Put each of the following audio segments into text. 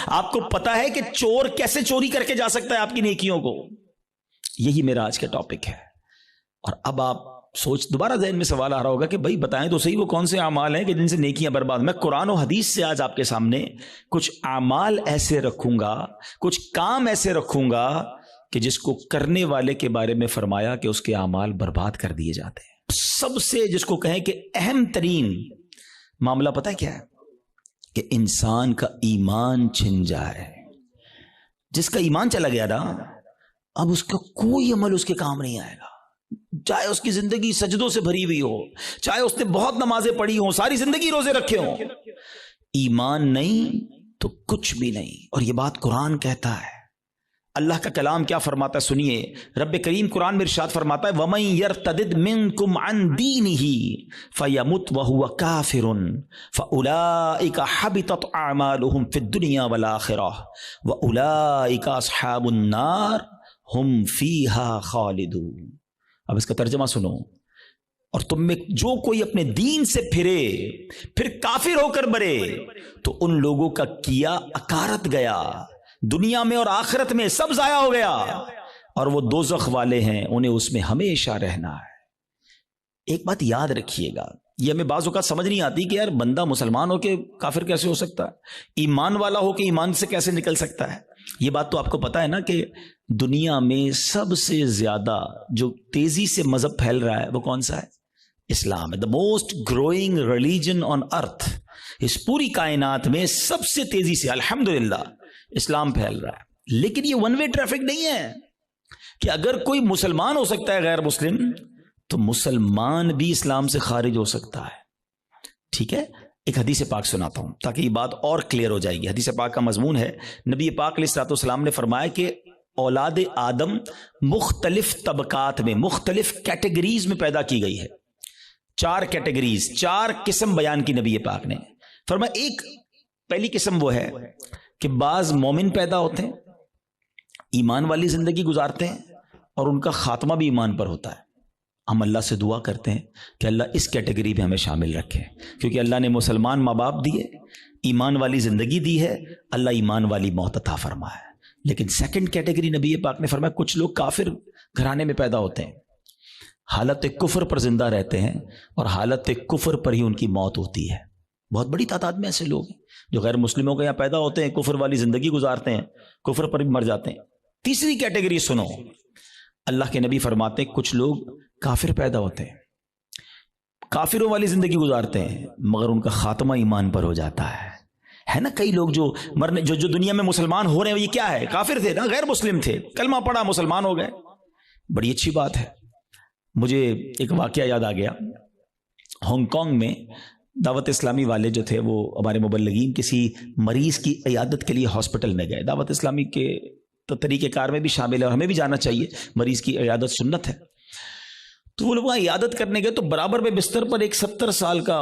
آپ کو پتا ہے کہ چور کیسے چوری کر کے جا سکتا ہے آپ کی نیکیوں کو؟ یہی میرا آج کا ٹاپک ہے. اور اب آپ دوبارہ ذہن میں سوال آ رہا ہوگا کہ بھائی بتائیں تو صحیح وہ کون سے اعمال ہیں کہ جن سے نیکیاں برباد. میں قرآن و حدیث سے آج آپ کے سامنے کچھ اعمال ایسے رکھوں گا, کچھ کام ایسے رکھوں گا کہ جس کو کرنے والے کے بارے میں فرمایا کہ اس کے اعمال برباد کر دیے جاتے ہیں. سب سے جس کو کہیں کہ اہم ترین معاملہ پتہ ہے کیا ہے؟ کہ انسان کا ایمان چھن جائے. جس کا ایمان چلا گیا نا, اب اس کا کوئی عمل اس کے کام نہیں آئے گا, چاہے اس کی زندگی سجدوں سے بھری ہوئی ہو, چاہے اس نے بہت نمازیں پڑھی ہوں, ساری زندگی روزے رکھے ہوں, ایمان نہیں تو کچھ بھی نہیں. اور یہ بات قرآن کہتا ہے. اللہ کا کلام کیا فرماتا ہے سنیے. رب کریم قرآن میں ارشاد فرماتا ہے وَمَن يَرْتَدِدْ مِنْكُمْ عَنْ دِينِهِ فَيَمُتْ وَهُوَ كَافِرٌ فَأُولَئِكَ حَبِطَتْ أَعْمَالُهُمْ فِي الدُّنْيَا وَالْآخِرَةِ وَأُولَئِكَ أَصْحَابُ النَّارِ هُمْ فِيهَا خَالِدُونَ. اب اس کا ترجمہ سنو. اور تم میں جو کوئی اپنے دین سے پھرے پھر کافر ہو کر مرے تو ان لوگوں کا کیا اکارت گیا, دنیا میں اور آخرت میں سب ضائع ہو گیا, اور وہ دوزخ والے ہیں, انہیں اس میں ہمیشہ رہنا ہے. ایک بات یاد رکھیے گا, یہ ہمیں بعض اوقات سمجھ نہیں آتی کہ یار بندہ مسلمان ہو کے کافر کیسے ہو سکتا ہے, ایمان والا ہو کے ایمان سے کیسے نکل سکتا ہے. یہ بات تو آپ کو پتا ہے نا کہ دنیا میں سب سے زیادہ جو تیزی سے مذہب پھیل رہا ہے وہ کون سا ہے؟ اسلام ہے. The most growing religion on earth. اس پوری کائنات میں سب سے تیزی سے الحمدللہ اسلام پھیل رہا ہے. لیکن یہ ون وے ٹریفک نہیں ہے کہ اگر کوئی مسلمان ہو سکتا ہے غیر مسلم تو مسلمان بھی اسلام سے خارج ہو سکتا ہے. ٹھیک ہے, ایک حدیث پاک سناتا ہوں تاکہ یہ بات اور کلیئر ہو جائے گی. حدیث پاک کا مضمون ہے, نبی پاک علیہ الصلوۃ والسلام نے فرمایا کہ اولاد آدم مختلف طبقات میں, مختلف کیٹیگریز میں پیدا کی گئی ہے. 4 کیٹیگریز, 4 قسم بیان کی نبی پاک نے. فرمایا ایک پہلی قسم وہ ہے کہ بعض مومن پیدا ہوتے ہیں, ایمان والی زندگی گزارتے ہیں, اور ان کا خاتمہ بھی ایمان پر ہوتا ہے. ہم اللہ سے دعا کرتے ہیں کہ اللہ اس کیٹیگری میں ہمیں شامل رکھے, کیونکہ اللہ نے مسلمان ماں باپ دیے, ایمان والی زندگی دی ہے, اللہ ایمان والی موت عطا فرمایا. لیکن سیکنڈ کیٹیگری نبی پاک نے فرمایا کچھ لوگ کافر گھرانے میں پیدا ہوتے ہیں, حالت کفر پر زندہ رہتے ہیں, اور حالت کفر پر ہی ان کی موت ہوتی ہے. بہت بڑی تعداد میں ایسے لوگ ہیں جو غیر مسلموں کے یہاں پیدا ہوتے ہیں, کفر والی زندگی گزارتے ہیں, کفر پر بھی مر جاتے ہیں. تیسری کیٹیگری سنو, اللہ کے نبی فرماتے ہیں کچھ لوگ کافر پیدا ہوتے ہیں, کافروں والی زندگی گزارتے ہیں, مگر ان کا خاتمہ ایمان پر ہو جاتا ہے. ہے نا کئی لوگ جو مرنے جو دنیا میں مسلمان ہو رہے ہیں, یہ کیا ہے؟ کافر تھے نا, غیر مسلم تھے, کلمہ پڑھا مسلمان ہو گئے. بڑی اچھی بات ہے. مجھے ایک واقعہ یاد آ گیا. ہانگ کانگ میں دعوت اسلامی والے جو تھے وہ ہمارے مبلغین کسی مریض کی عیادت کے لیے ہاسپٹل میں گئے. دعوت اسلامی کے تو طریقہ کار میں بھی شامل ہے, اور ہمیں بھی جانا چاہیے, مریض کی عیادت سنت ہے. تو وہ لوگ وہاں عیادت کرنے گئے تو برابر میں بستر پر ایک 70 سال کا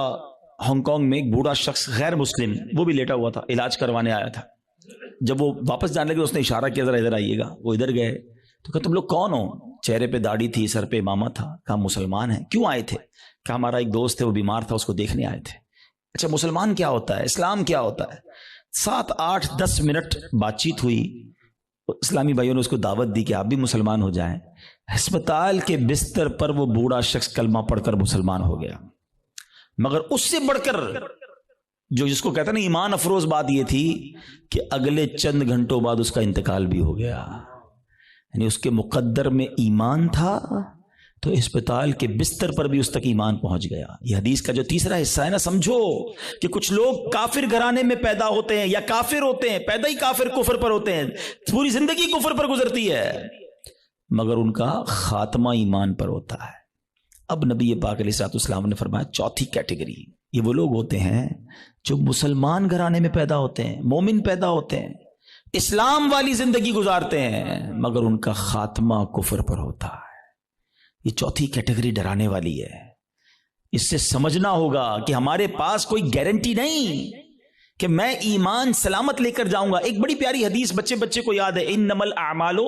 ہانگ کانگ میں ایک بوڑھا شخص غیر مسلم وہ بھی لیٹا ہوا تھا, علاج کروانے آیا تھا. جب وہ واپس جانے لگے اس نے اشارہ کیا ذرا ادھر آئیے گا. وہ ادھر گئے تو کہا تم لوگ کون ہو؟ چہرے پہ داڑھی تھی, سر پہ امامہ تھا. کہا مسلمان ہیں. کیوں آئے تھے؟ کہا ہمارا ایک دوست ہے وہ بیمار تھا, اس کو دیکھنے آئے تھے. اچھا مسلمان کیا ہوتا ہے, اسلام کیا ہوتا ہے؟ 7 8 10 منٹ بات چیت ہوئی. اسلامی بھائیوں نے اس کو دعوت دی کہ آپ بھی مسلمان ہو جائیں. ہسپتال کے بستر پر وہ بوڑھا شخص کلمہ پڑھ کر مسلمان ہو گیا. مگر اس سے بڑھ کر جو جس کو کہتا نا ایمان افروز بات یہ تھی کہ اگلے چند گھنٹوں بعد اس کا انتقال بھی ہو گیا. یعنی اس کے مقدر میں ایمان تھا تو اسپتال کے بستر پر بھی اس تک ایمان پہنچ گیا. یہ حدیث کا جو تیسرا حصہ ہے نا, سمجھو کہ کچھ لوگ کافر گھرانے میں پیدا ہوتے ہیں یا کافر ہوتے ہیں, پیدا ہی کافر کفر پر ہوتے ہیں, پوری زندگی کفر پر گزرتی ہے, مگر ان کا خاتمہ ایمان پر ہوتا ہے. اب نبی پاک علیہ الصلوۃ والسلام نے فرمایا چوتھی کیٹیگری یہ وہ لوگ ہوتے ہیں جو مسلمان گھرانے میں پیدا ہوتے ہیں, مومن پیدا ہوتے ہیں, اسلام والی زندگی گزارتے ہیں, مگر ان کا خاتمہ کفر پر ہوتا ہے. یہ چوتھی کیٹیگری ڈرانے والی ہے. اس سے سمجھنا ہوگا کہ ہمارے پاس کوئی گارنٹی نہیں کہ میں ایمان سلامت لے کر جاؤں گا. ایک بڑی پیاری حدیث بچے کو یاد ہے, انما الاعمال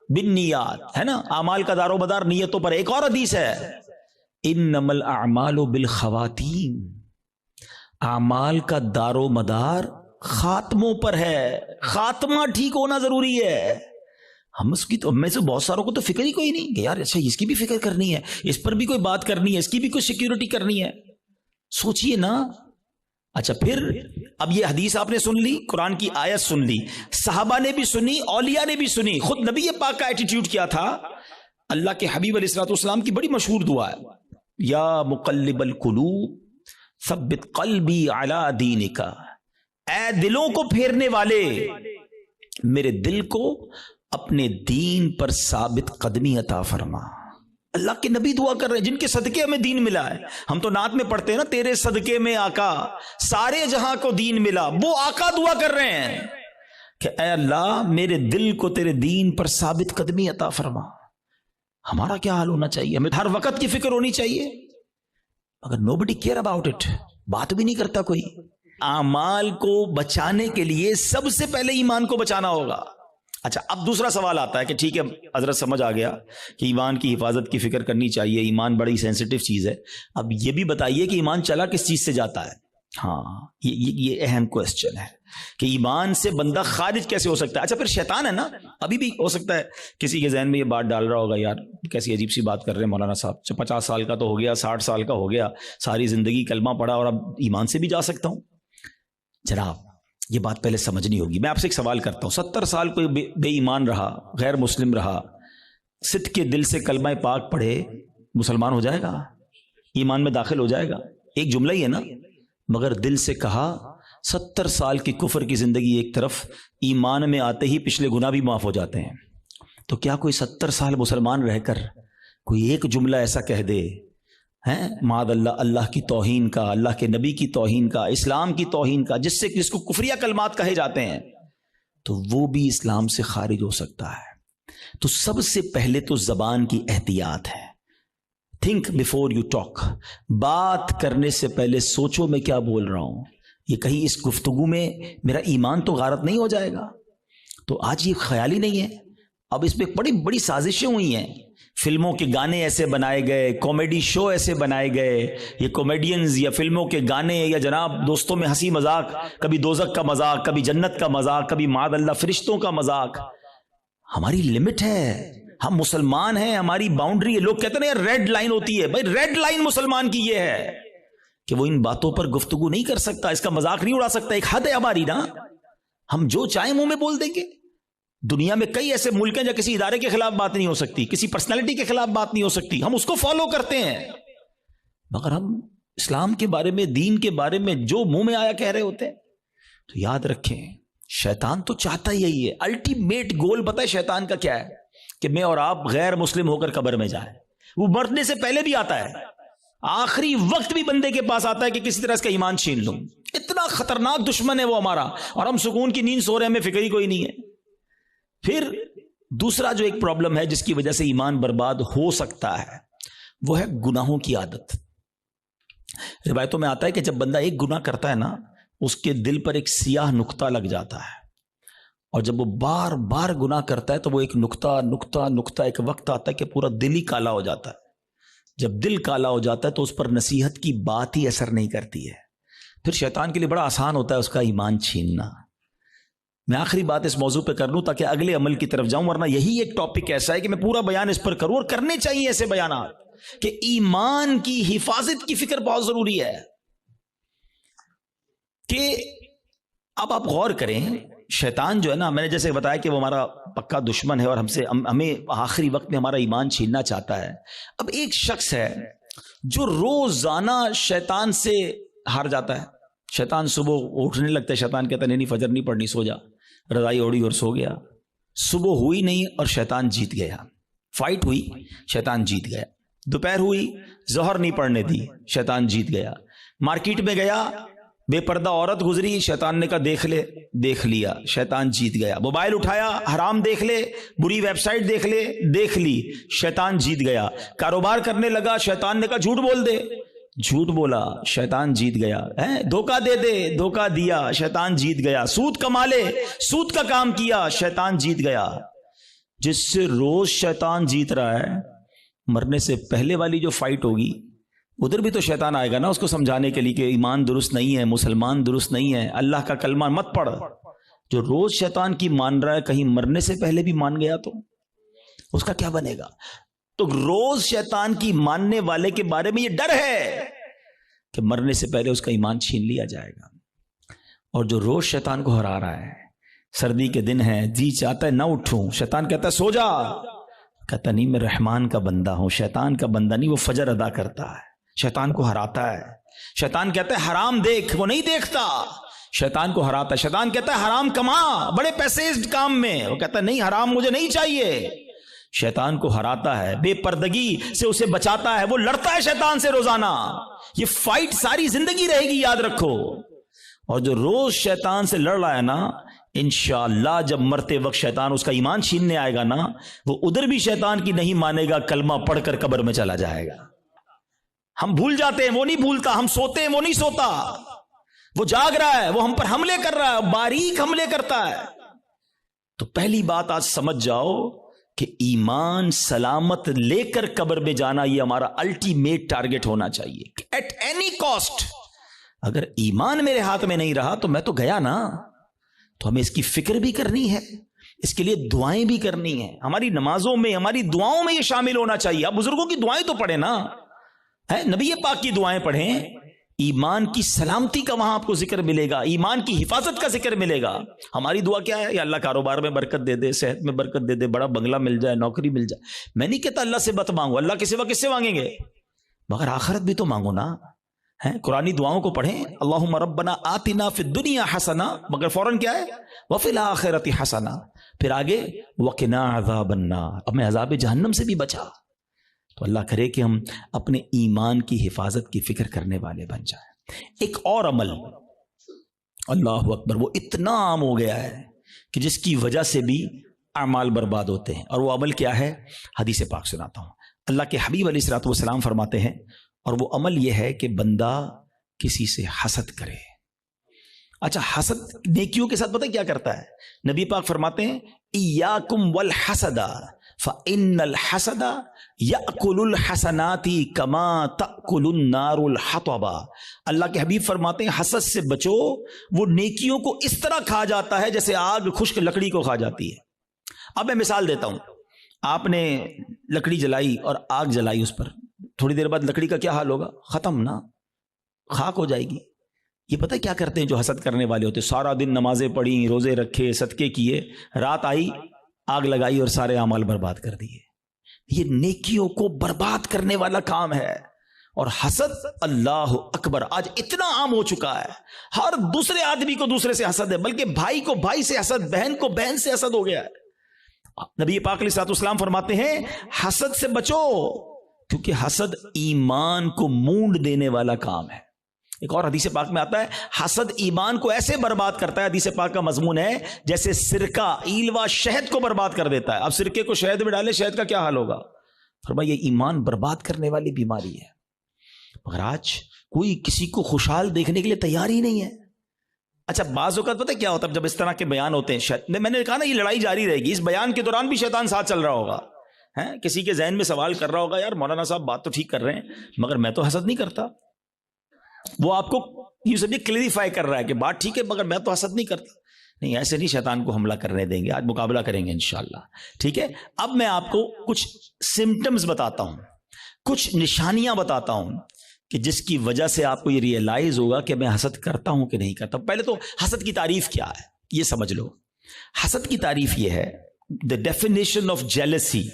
بالنیات, ہے نا, اعمال کا دار و مدار نیتوں پر. ایک اور حدیث ہے انما الاعمال بالخواتیم, اعمال کا دار و مدار خاتموں پر ہے. خاتمہ ٹھیک ہونا ضروری ہے. ہم اس کی تو میں سے بہت ساروں کو تو فکر ہی کوئی نہیں کہ یار اچھا اس کی بھی فکر کرنی ہے, اس پر بھی کوئی بات کرنی ہے, اس کی بھی کوئی سیکیورٹی کرنی ہے. سوچئے نا. اچھا پھر اب یہ حدیث آپ نے سن لی, قرآن کی آیت سن لی, صحابہ نے بھی سنی, اولیاء نے بھی سنی, خود نبی پاک کا ایٹیٹیوڈ کیا تھا. اللہ کے حبیب علیہ الصلوۃ والسلام کی بڑی مشہور دعا ہے, یا مقلب القلوب ثبت قلبی علی دینک. اے دلوں کو پھیرنے والے, میرے دل کو اپنے دین پر ثابت قدمی عطا فرما. اللہ کے نبی دعا کر رہے ہیں جن کے صدقے ہمیں دین ملا ہے. ہم تو نعت میں پڑھتے ہیں نا, تیرے صدقے میں آقا سارے جہاں کو دین ملا. وہ آقا دعا کر رہے ہیں کہ اے اللہ میرے دل کو تیرے دین پر ثابت قدمی عطا فرما. ہمارا کیا حال ہونا چاہیے؟ ہمیں ہر وقت کی فکر ہونی چاہیے, مگر nobody care about it. بات بھی نہیں کرتا کوئی. اعمال کو بچانے کے لیے سب سے پہلے ایمان کو بچانا ہوگا. اچھا اب دوسرا سوال آتا ہے کہ ٹھیک ہے حضرت سمجھ آ گیا کہ ایمان کی حفاظت کی فکر کرنی چاہیے, ایمان بڑی سینسٹیو چیز ہے. اب یہ بھی بتائیے کہ ایمان چلا کس چیز سے جاتا ہے؟ ہاں یہ اہم کوسچن ہے کہ ایمان سے بندہ خارج کیسے ہو سکتا ہے. اچھا پھر شیطان ہے نا, ابھی بھی ہو سکتا ہے کسی کے ذہن میں یہ بات ڈال رہا ہوگا, یار کیسی عجیب سی بات کر رہے ہیں مولانا صاحب, 50 سال کا تو ہو گیا, 60 سال کا ہو گیا, ساری زندگی کلمہ پڑھا اور اب ایمان سے بھی جا سکتا ہوں. جناب یہ بات پہلے سمجھنی ہوگی. میں آپ سے ایک سوال کرتا ہوں, 70 سال کوئی بے ایمان رہا, غیر مسلم رہا, صدق کے دل سے کلمہ پاک پڑھے, مسلمان ہو جائے گا, ایمان میں داخل ہو جائے گا؟ ایک جملہ ہی ہے نا. مگر دل سے کہا 70 سال کی کفر کی زندگی ایک طرف, ایمان میں آتے ہی پچھلے گناہ بھی معاف ہو جاتے ہیں. تو کیا کوئی 70 سال مسلمان رہ کر کوئی ایک جملہ ایسا کہہ دے ہیں معاذ اللہ, اللہ کی توہین کا, اللہ کے نبی کی توہین کا, اسلام کی توہین کا, جس کو کفریہ کلمات کہے جاتے ہیں, تو وہ بھی اسلام سے خارج ہو سکتا ہے. تو سب سے پہلے تو زبان کی احتیاط ہے. Think before you talk. بات کرنے سے پہلے سوچو میں کیا بول رہا ہوں, یہ کہیں اس گفتگو میں میرا ایمان تو غارت نہیں ہو جائے گا. تو آج یہ خیال ہی نہیں ہے. اب اس پہ بڑی بڑی سازشیں ہوئی ہیں, فلموں کے گانے ایسے بنائے گئے, کامیڈی شو ایسے بنائے گئے, یہ کامیڈینز یا فلموں کے گانے یا جناب دوستوں میں ہنسی مذاق, کبھی دوزخ کا مذاق, کبھی جنت کا مذاق, کبھی معاذ اللہ فرشتوں کا مذاق. ہماری لمٹ ہے, ہم مسلمان ہیں, ہماری باؤنڈری ہے. لوگ کہتے ہیں ریڈ لائن ہوتی ہے, بھائی ریڈ لائن مسلمان کی یہ ہے کہ وہ ان باتوں پر گفتگو نہیں کر سکتا, اس کا مذاق نہیں اڑا سکتا. ایک حد ہے ہماری نا, ہم جو چاہیں منہ میں بول دیں گے. دنیا میں کئی ایسے ملک ہیں جہاں کسی ادارے کے خلاف بات نہیں ہو سکتی, کسی پرسنالٹی کے خلاف بات نہیں ہو سکتی, ہم اس کو فالو کرتے ہیں. مگر ہم اسلام کے بارے میں, دین کے بارے میں جو منہ میں آیا کہہ رہے ہوتے ہیں. تو یاد رکھیں شیطان تو چاہتا ہی یہی ہے. الٹیمیٹ گول پتہ ہے شیطان کا کیا ہے؟ کہ میں اور آپ غیر مسلم ہو کر قبر میں جائیں. وہ مرنے سے پہلے بھی آتا ہے, آخری وقت بھی بندے کے پاس آتا ہے کہ کسی طرح اس کا ایمان چھین لوں. اتنا خطرناک دشمن ہے وہ ہمارا, اور ہم سکون کی نیند سو رہے ہیں, ہمیں فکر ہی کوئی نہیں ہے. پھر دوسرا جو ایک پرابلم ہے جس کی وجہ سے ایمان برباد ہو سکتا ہے, وہ ہے گناہوں کی عادت. روایتوں میں آتا ہے کہ جب بندہ ایک گناہ کرتا ہے نا, اس کے دل پر ایک سیاہ نقطہ لگ جاتا ہے, اور جب وہ بار بار گناہ کرتا ہے تو وہ ایک نقطہ ایک وقت آتا ہے کہ پورا دل ہی کالا ہو جاتا ہے. جب دل کالا ہو جاتا ہے تو اس پر نصیحت کی بات ہی اثر نہیں کرتی ہے. پھر شیطان کے لیے بڑا آسان ہوتا ہے اس کا ایمان چھیننا. میں آخری بات اس موضوع پہ کر لوں تاکہ اگلے عمل کی طرف جاؤں, ورنہ یہی ایک ٹاپک ایسا ہے کہ میں پورا بیان اس پر کروں, اور کرنے چاہیے ایسے بیانات کہ ایمان کی حفاظت کی فکر بہت ضروری ہے. کہ اب آپ غور کریں, شیطان جو ہے نا, میں نے جیسے بتایا کہ وہ ہمارا پکا دشمن ہے اور ہمیں آخری وقت میں ہمارا ایمان چھیننا چاہتا ہے. اب ایک شخص ہے جو روزانہ شیطان سے ہار جاتا ہے. شیطان صبح اٹھنے لگتا ہے, شیطان کہتا ہے نہیں فجر نہیں پڑھنی, سو جا, رضائی اوڑی اور سو گیا. صبح ہوئی نہیں اور شیطان جیت گیا. فائٹ ہوئی, شیطان جیت گیا. دوپہر ہوئی, ظہر نہیں پڑھنے دی, شیطان جیت گیا. مارکیٹ میں گیا, بے پردہ عورت گزری, شیطان نے کہا دیکھ لیا, شیطان جیت گیا. موبائل اٹھایا, حرام دیکھ لے, بری ویب سائٹ دیکھ لی, شیطان جیت گیا. کاروبار کرنے لگا, شیطان نے کہا جھوٹ بول دے, جھوٹ بولا, شیطان جیت گیا. دھوکہ دے دے, دھوکہ دیا, شیطان جیت گیا. سود کما لے, سود کا کام کیا, شیطان جیت گیا. جس سے روز شیطان جیت رہا ہے, مرنے سے پہلے والی جو فائٹ ہوگی ادھر بھی تو شیطان آئے گا نا اس کو سمجھانے کے لیے کہ ایمان درست نہیں ہے، مسلمان درست نہیں ہے، اللہ کا کلمہ مت پڑھ۔ جو روز شیطان کی مان رہا ہے، کہیں مرنے سے پہلے بھی مان گیا تو اس کا کیا بنے گا؟ تو روز شیطان کی ماننے والے کے بارے میں یہ ڈر ہے کہ مرنے سے پہلے اس کا ایمان چھین لیا جائے گا۔ اور جو روز شیطان کو ہرا رہا ہے، سردی کے دن ہے، جی چاہتا ہے نہ اٹھوں، شیطان کہتا ہے سو جا، کہتا نہیں میں رحمان کا بندہ ہوں، شیطان کا بندہ نہیں، وہ فجر ادا کرتا ہے، شیطان کو ہراتا ہے۔ شیطان کہتا ہے حرام دیکھ، وہ نہیں دیکھتا، شیطان کو ہراتا ہے۔ شیطان کہتا ہے حرام کما، بڑے پیسے اس کام میں، وہ کہتا ہے نہیں حرام مجھے نہیں چاہیے۔ شیطان کو ہراتا ہے، بے پردگی سے اسے بچاتا ہے، وہ لڑتا ہے شیطان سے روزانہ۔ یہ فائٹ ساری زندگی رہے گی، یاد رکھو۔ اور جو روز شیطان سے لڑ رہا ہے نا، انشاءاللہ جب مرتے وقت شیطان اس کا ایمان چھیننے آئے گا نا، وہ ادھر بھی شیطان کی نہیں مانے گا، کلمہ پڑھ کر قبر میں چلا جائے گا۔ ہم بھول جاتے ہیں، وہ نہیں بھولتا، ہم سوتے ہیں، وہ نہیں سوتا، وہ جاگ رہا ہے، وہ ہم پر حملے کر رہا ہے، باریک حملے کرتا ہے۔ تو پہلی بات آج سمجھ جاؤ کہ ایمان سلامت لے کر قبر میں جانا یہ ہمارا الٹیمیٹ ٹارگٹ ہونا چاہیے ایٹ اینی کاسٹ۔ اگر ایمان میرے ہاتھ میں نہیں رہا تو میں تو گیا نا۔ تو ہمیں اس کی فکر بھی کرنی ہے، اس کے لیے دعائیں بھی کرنی ہیں، ہماری نمازوں میں، ہماری دعاؤں میں یہ شامل ہونا چاہیے۔ اب بزرگوں کی دعائیں تو پڑھیں نا، نبی پاک کی دعائیں پڑھیں، ایمان کی سلامتی کا وہاں آپ کو ذکر ملے گا، ایمان کی حفاظت کا ذکر ملے گا۔ ہماری دعا کیا ہے؟ یا اللہ کاروبار میں برکت دے دے، صحت میں برکت دے دے، بڑا بنگلہ مل جائے، نوکری مل جائے۔ میں نہیں کہتا اللہ سے مت مانگو، اللہ کے سوا کس سے مانگیں گے؟ مگر آخرت بھی تو مانگو نا۔ قرآنی دعاؤں کو پڑھیں، اللہم ربنا آتنا فی الدنیا حسنہ، مگر فوراً کیا ہے؟ وفی الآخرۃ حسنہ، پھر آگے وقنا عذاب النار، اب میں عذاب جہنم سے بھی بچا۔ تو اللہ کرے کہ ہم اپنے ایمان کی حفاظت کی فکر کرنے والے بن جائیں۔ ایک اور عمل، اللہ اکبر، وہ اتنا عام ہو گیا ہے کہ جس کی وجہ سے بھی اعمال برباد ہوتے ہیں، اور وہ عمل کیا ہے؟ حدیث پاک سناتا ہوں۔ اللہ کے حبیب علیہ الصلوۃ والسلام فرماتے ہیں، اور وہ عمل یہ ہے کہ بندہ کسی سے حسد کرے۔ اچھا، حسد نیکیوں کے ساتھ پتہ کیا کرتا ہے؟ نبی پاک فرماتے ہیں ایاکم والحسد فإن الحسد یأکل الحسنات کما تأکل النار الحطب۔ اللہ کے حبیب فرماتے ہیں حسد سے بچو، وہ نیکیوں کو اس طرح کھا جاتا ہے جیسے آگ خشک لکڑی کو کھا جاتی ہے۔ اب میں مثال دیتا ہوں، آپ نے لکڑی جلائی اور آگ جلائی اس پر، تھوڑی دیر بعد لکڑی کا کیا حال ہوگا؟ ختم نا، خاک ہو جائے گی۔ یہ پتہ کیا کرتے ہیں جو حسد کرنے والے ہوتے؟ سارا دن نمازیں پڑھی، روزے رکھے، صدقے کیے، رات آئی آگ لگائی اور سارے اعمال برباد کر دیے۔ یہ نیکیوں کو برباد کرنے والا کام ہے۔ اور حسد، اللہ اکبر، آج اتنا عام ہو چکا ہے، ہر دوسرے آدمی کو دوسرے سے حسد ہے، بلکہ بھائی کو بھائی سے حسد، بہن کو بہن سے حسد ہو گیا ہے۔ نبی پاک علیہ الصلوۃ والسلام فرماتے ہیں حسد سے بچو، کیونکہ حسد ایمان کو مونڈ دینے والا کام ہے۔ ایک اور حدیث پاک میں آتا ہے حسد ایمان کو ایسے برباد کرتا ہے، حدیث پاک کا مضمون ہے جیسے سرکہ ایلوا شہد کو برباد کر دیتا ہے۔ اب سرکے کو شہد میں ڈالے، شہد کا کیا حال ہوگا؟ فرمایا یہ ایمان برباد کرنے والی بیماری ہے۔ مگر آج کوئی کسی کو خوشحال دیکھنے کے لیے تیار ہی نہیں ہے۔ اچھا، بعض اوقات پتہ کیا ہوتا ہے جب اس طرح کے بیان ہوتے ہیں، میں نے کہا نا یہ لڑائی جاری رہے گی، اس بیان کے دوران بھی شیطان ساتھ چل رہا ہوگا۔ کسی کے ذہن میں سوال کر رہا ہوگا، یار مولانا صاحب بات تو ٹھیک کر رہے ہیں مگر میں تو حسد نہیں کرتا۔ وہ آپ کو یہ سمجھے کلیریفائی کر رہا ہے کہ بات ٹھیک ہے مگر میں تو حسد نہیں کرتا۔ نہیں، ایسے نہیں شیطان کو حملہ کرنے دیں گے، آج مقابلہ کریں گے انشاءاللہ، ٹھیک ہے؟ اب میں آپ کو کچھ سمٹمز بتاتا ہوں، کچھ نشانیاں بتاتا ہوں کہ جس کی وجہ سے آپ کو یہ ریئلائز ہوگا کہ میں حسد کرتا ہوں کہ نہیں کرتا۔ پہلے تو حسد کی تعریف کیا ہے یہ سمجھ لو۔ حسد کی تعریف یہ ہے، the definition of jealousy،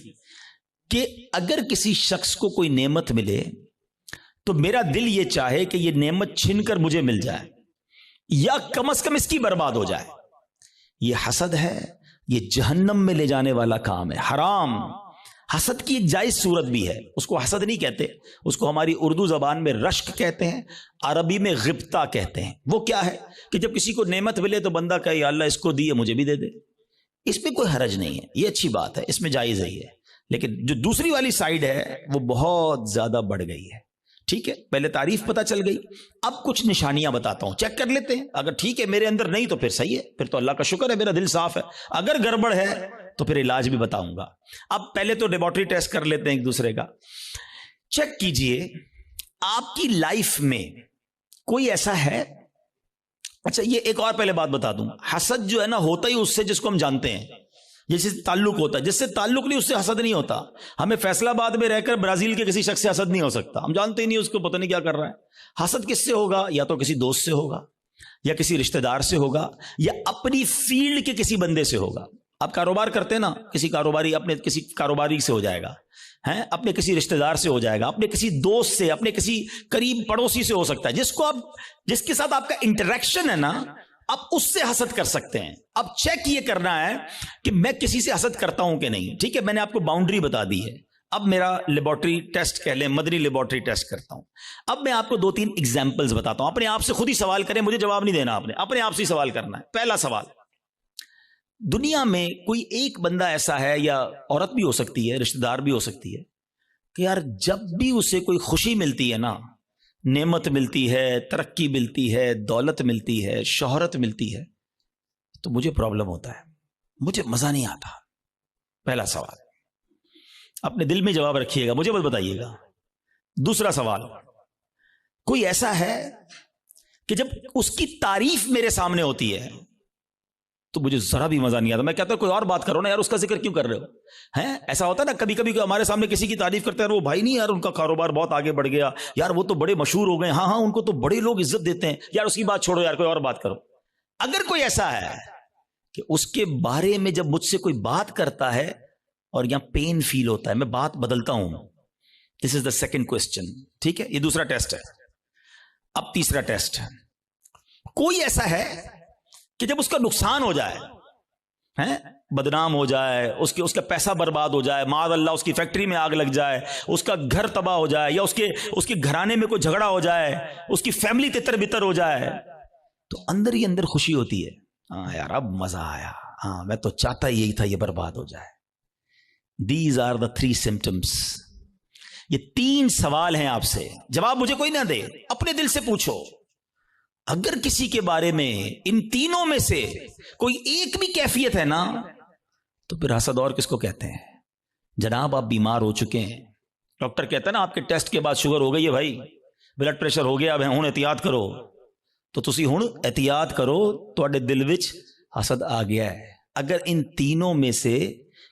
کہ اگر کسی شخص کو کوئی نعمت ملے تو میرا دل یہ چاہے کہ یہ نعمت چھن کر مجھے مل جائے یا کم از کم اس کی برباد ہو جائے۔ یہ حسد ہے، یہ جہنم میں لے جانے والا کام ہے، حرام۔ حسد کی ایک جائز صورت بھی ہے، اس کو حسد نہیں کہتے، اس کو ہماری اردو زبان میں رشک کہتے ہیں، عربی میں غبطہ کہتے ہیں۔ وہ کیا ہے کہ جب کسی کو نعمت ملے تو بندہ کہے یا اللہ اس کو دی ہے مجھے بھی دے دے، اس میں کوئی حرج نہیں ہے، یہ اچھی بات ہے، اس میں جائز ہی ہے۔ لیکن جو دوسری والی سائیڈ ہے وہ بہت زیادہ بڑھ گئی ہے۔ ٹھیک ہے، پہلے تعریف پتہ چل گئی، اب کچھ نشانیاں بتاتا ہوں، چیک کر لیتے ہیں۔ اگر ٹھیک ہے میرے اندر نہیں تو پھر صحیح ہے، پھر تو اللہ کا شکر ہے میرا دل صاف ہے۔ اگر گڑبڑ ہے تو پھر علاج بھی بتاؤں گا۔ اب پہلے تو لیبارٹری ٹیسٹ کر لیتے ہیں ایک دوسرے کا۔ چیک کیجئے، آپ کی لائف میں کوئی ایسا ہے, اچھا یہ ایک اور پہلے بات بتا دوں, حسد جو ہے نا ہوتا ہی اس سے جس کو ہم جانتے ہیں, جس سے تعلق ہوتا ہے. جس سے تعلق نہیں اس سے حسد نہیں ہوتا. ہمیں فیصلہ آباد میں رہ کر برازیل کے کسی شخص سے حسد نہیں ہو سکتا, ہم جانتے ہی نہیں اس کو, پتہ نہیں کیا کر رہا ہے. حسد کس سے ہوگا؟ یا تو کسی دوست سے ہوگا, یا کسی رشتہ دار سے ہوگا, یا اپنی فیلڈ کے کسی بندے سے ہوگا. آپ کاروبار کرتے ہیں نا, کسی کاروباری اپنے کسی کاروباری سے ہو جائے گا, اپنے کسی رشتہ دار سے ہو جائے گا, اپنے کسی دوست سے, اپنے کسی قریب پڑوسی سے ہو سکتا ہے, جس کے ساتھ آپ کا انٹریکشن ہے نا, آپ اس سے حسد کر سکتے ہیں. اب چیک یہ کرنا ہے کہ میں کسی سے حسد کرتا ہوں کہ نہیں. ٹھیک ہے, میں نے آپ کو باؤنڈری بتا دی ہے. اب میرا لیبارٹری ٹیسٹ کہہ لیں, مدنی لیبارٹری ٹیسٹ کرتا ہوں. اب میں آپ کو 2-3 ایگزامپلز بتاتا ہوں. اپنے آپ سے خود ہی سوال کریں, مجھے جواب نہیں دینا, آپ نے اپنے آپ سے ہی سوال کرنا ہے. پہلا سوال, دنیا میں کوئی ایک بندہ ایسا ہے, یا عورت بھی ہو سکتی ہے, رشتہ دار بھی ہو سکتی ہے, کہ یار جب بھی اسے کوئی خوشی ملتی ہے نا, نعمت ملتی ہے, ترقی ملتی ہے, دولت ملتی ہے, شہرت ملتی ہے, تو مجھے پرابلم ہوتا ہے, مجھے مزہ نہیں آتا. پہلا سوال اپنے دل میں جواب رکھیے گا, مجھے بس بتائیے گا. دوسرا سوال, کوئی ایسا ہے کہ جب اس کی تعریف میرے سامنے ہوتی ہے تو مجھے ذرا بھی مزہ نہیں آتا. میں کہتا ہوں کوئی اور بات کرو نا یار, اس کا ذکر کیوں کر رہے ہو؟ ایسا ہوتا ہے نا کبھی کبھی ہمارے سامنے کسی کی تعریف کرتے ہیں, وہ بھائی نہیں یار ان کا کاروبار بہت آگے بڑھ گیا, یار وہ تو بڑے مشہور ہو گئے, ہاں ان کو تو بڑے لوگ عزت دیتے ہیں, یار اس کی بات چھوڑو یار, کوئی اور بات کرو. اگر کوئی ایسا ہے کہ اس کے بارے میں جب مجھ سے کوئی بات کرتا ہے اور یہاں پین فیل ہوتا ہے, میں بات بدلتا ہوں. دس از دا سیکنڈ کوسچن. ٹھیک ہے, یہ دوسرا ٹیسٹ ہے. اب تیسرا ٹیسٹ ہے, کوئی ایسا ہے کہ جب اس کا نقصان ہو جائے, بدنام ہو جائے, اس کا پیسہ برباد ہو جائے, معاذ اللہ اس کی فیکٹری میں آگ لگ جائے, اس کا گھر تباہ ہو جائے, یا اس کے گھرانے میں کوئی جھگڑا ہو جائے, اس کی فیملی تتر بتر ہو جائے, تو اندر ہی اندر خوشی ہوتی ہے, ہاں یار اب مزہ آیا, ہاں میں تو چاہتا ہی یہی تھا یہ برباد ہو جائے. These are the 3 symptoms. یہ 3 سوال ہیں آپ سے, جواب مجھے کوئی نہ دے, اپنے دل سے پوچھو. اگر کسی کے بارے میں ان تینوں میں سے کوئی ایک بھی کیفیت ہے نا, تو پھر حسد اور کس کو کہتے ہیں؟ جناب آپ بیمار ہو چکے ہیں, ڈاکٹر کہتا ہے نا آپ کے ٹیسٹ کے بعد شوگر ہو گئی ہے بھائی, بلڈ پریشر ہو گیا, اب ہن احتیاط کرو, تو تسی ہن احتیاط کرو, تواڈے دل وچ حسد آ گیا ہے. اگر ان تینوں میں سے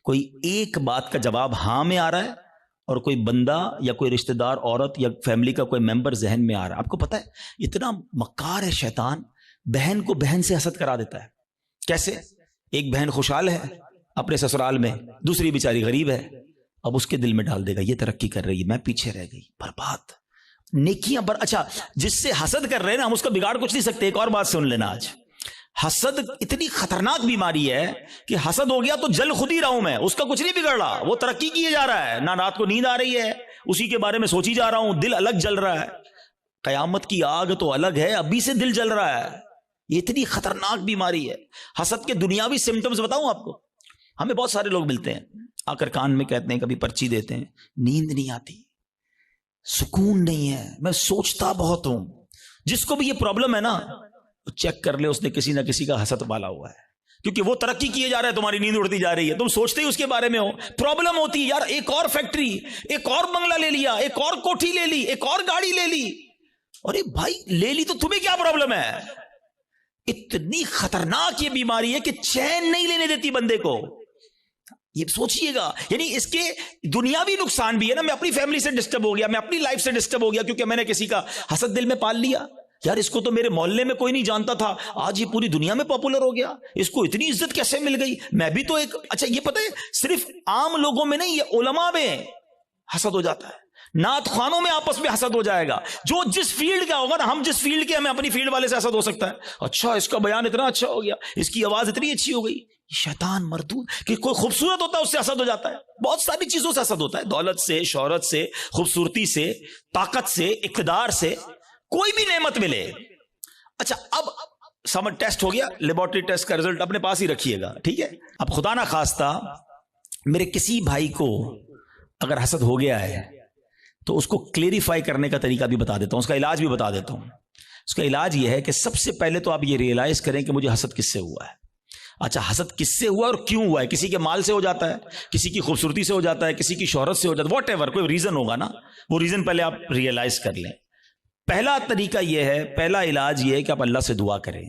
کوئی ایک بات کا جواب ہاں میں آ رہا ہے, اور کوئی بندہ یا کوئی رشتہ دار عورت یا فیملی کا کوئی ممبر ذہن میں آ رہا ہے, آپ کو پتا ہے اتنا مکار ہے شیطان, بہن کو بہن سے حسد کرا دیتا ہے. کیسے؟ ایک بہن خوشحال ہے اپنے سسرال میں, دوسری بیچاری غریب ہے, اب اس کے دل میں ڈال دے گا یہ ترقی کر رہی ہے, میں پیچھے رہ گئی, برباد. نیکیاں اچھا جس سے حسد کر رہے ہیں نا, ہم اس کا بگاڑ کچھ نہیں سکتے. ایک اور بات سن لینا, آج حسد اتنی خطرناک بیماری ہے کہ حسد ہو گیا تو جل خود ہی رہا ہوں میں, اس کا کچھ نہیں بگڑ رہا, وہ ترقی کیے جا رہا ہے, نہ رات کو نیند آ رہی ہے, اسی کے بارے میں سوچی جا رہا ہوں, دل الگ جل رہا ہے. قیامت کی آگ تو الگ ہے, ابھی سے دل جل رہا ہے. یہ اتنی خطرناک بیماری ہے. حسد کے دنیاوی سمٹمز بتاؤں آپ کو, ہمیں بہت سارے لوگ ملتے ہیں, آ کر کان میں کہتے ہیں, کبھی پرچی دیتے ہیں, نیند نہیں آتی, سکون نہیں ہے, میں سوچتا بہت ہوں. جس کو بھی یہ پرابلم ہے نا, چیک کر لے اس نے کسی نہ کسی کا حسد پالا ہوا ہے, کیونکہ وہ ترقی کیے جا رہا ہے, تمہاری نیند اڑتی جا رہی ہے, تم سوچتے ہی اس کے بارے میں ہو, پرابلم ہوتی یار, ایک اور فیکٹری, ایک اور بنگلہ لے لیا, ایک اور کوٹھی لے لی, ایک اور گاڑی لے لی. ارے بھائی لے لی تو تمہیں کیا پرابلم ہے؟ اتنی خطرناک یہ بیماری ہے کہ چین نہیں لینے دیتی بندے کو. یہ سوچئے گا, یعنی اس کے دنیاوی نقصان بھی ہے نا, میں اپنی فیملی سے ڈسٹرب ہو گیا, میں اپنی لائف سے ڈسٹرب ہو گیا کیونکہ میں نے کسی کا حسد دل میں پال لیا. یار اس کو تو میرے محلے میں کوئی نہیں جانتا تھا, آج یہ پوری دنیا میں پاپولر ہو گیا, اس کو اتنی عزت کیسے مل گئی, میں بھی تو ایک. اچھا یہ پتہ ہے صرف عام لوگوں میں نہیں, یہ علماء میں حسد ہو جاتا ہے, نعت خوانوں میں آپس میں حسد ہو جائے گا, جو جس فیلڈ کا ہوگا نا, ہم جس فیلڈ کے, ہمیں اپنی فیلڈ والے سے حسد ہو سکتا ہے. اچھا اس کا بیان اتنا اچھا ہو گیا, اس کی آواز اتنی اچھی ہو گئی, شیطان مردود, کہ کوئی خوبصورت ہوتا ہے اس سے حسد ہو جاتا ہے, بہت ساری چیزوں سے حسد ہوتا ہے, دولت سے, شہرت سے, خوبصورتی سے, طاقت سے, اقتدار سے, کوئی بھی نعمت ملے. اچھا اب سمجھ ٹیسٹ ہو گیا, لیبارٹری ٹیسٹ کا رزلٹ اپنے پاس ہی رکھیے گا, ٹھیک ہے. اب خدا نہ خواستہ میرے کسی بھائی کو اگر حسد ہو گیا ہے تو اس کو کلیریفائی کرنے کا طریقہ بھی بتا دیتا ہوں, اس کا علاج بھی بتا دیتا ہوں. اس کا علاج یہ ہے کہ سب سے پہلے تو آپ یہ ریئلائز کریں کہ مجھے حسد کس سے ہوا ہے. اچھا حسد کس سے ہوا اور کیوں ہوا ہے؟ کسی کے مال سے ہو جاتا ہے, کسی کی خوبصورتی سے ہو جاتا ہے, کسی کی شہرت سے ہو جاتا ہے, واٹ ایور, کوئی ریزن ہوگا نا. وہ ریزن پہلے آپ ریئلائز کر لیں. پہلا طریقہ یہ ہے, پہلا علاج یہ ہے کہ آپ اللہ سے دعا کریں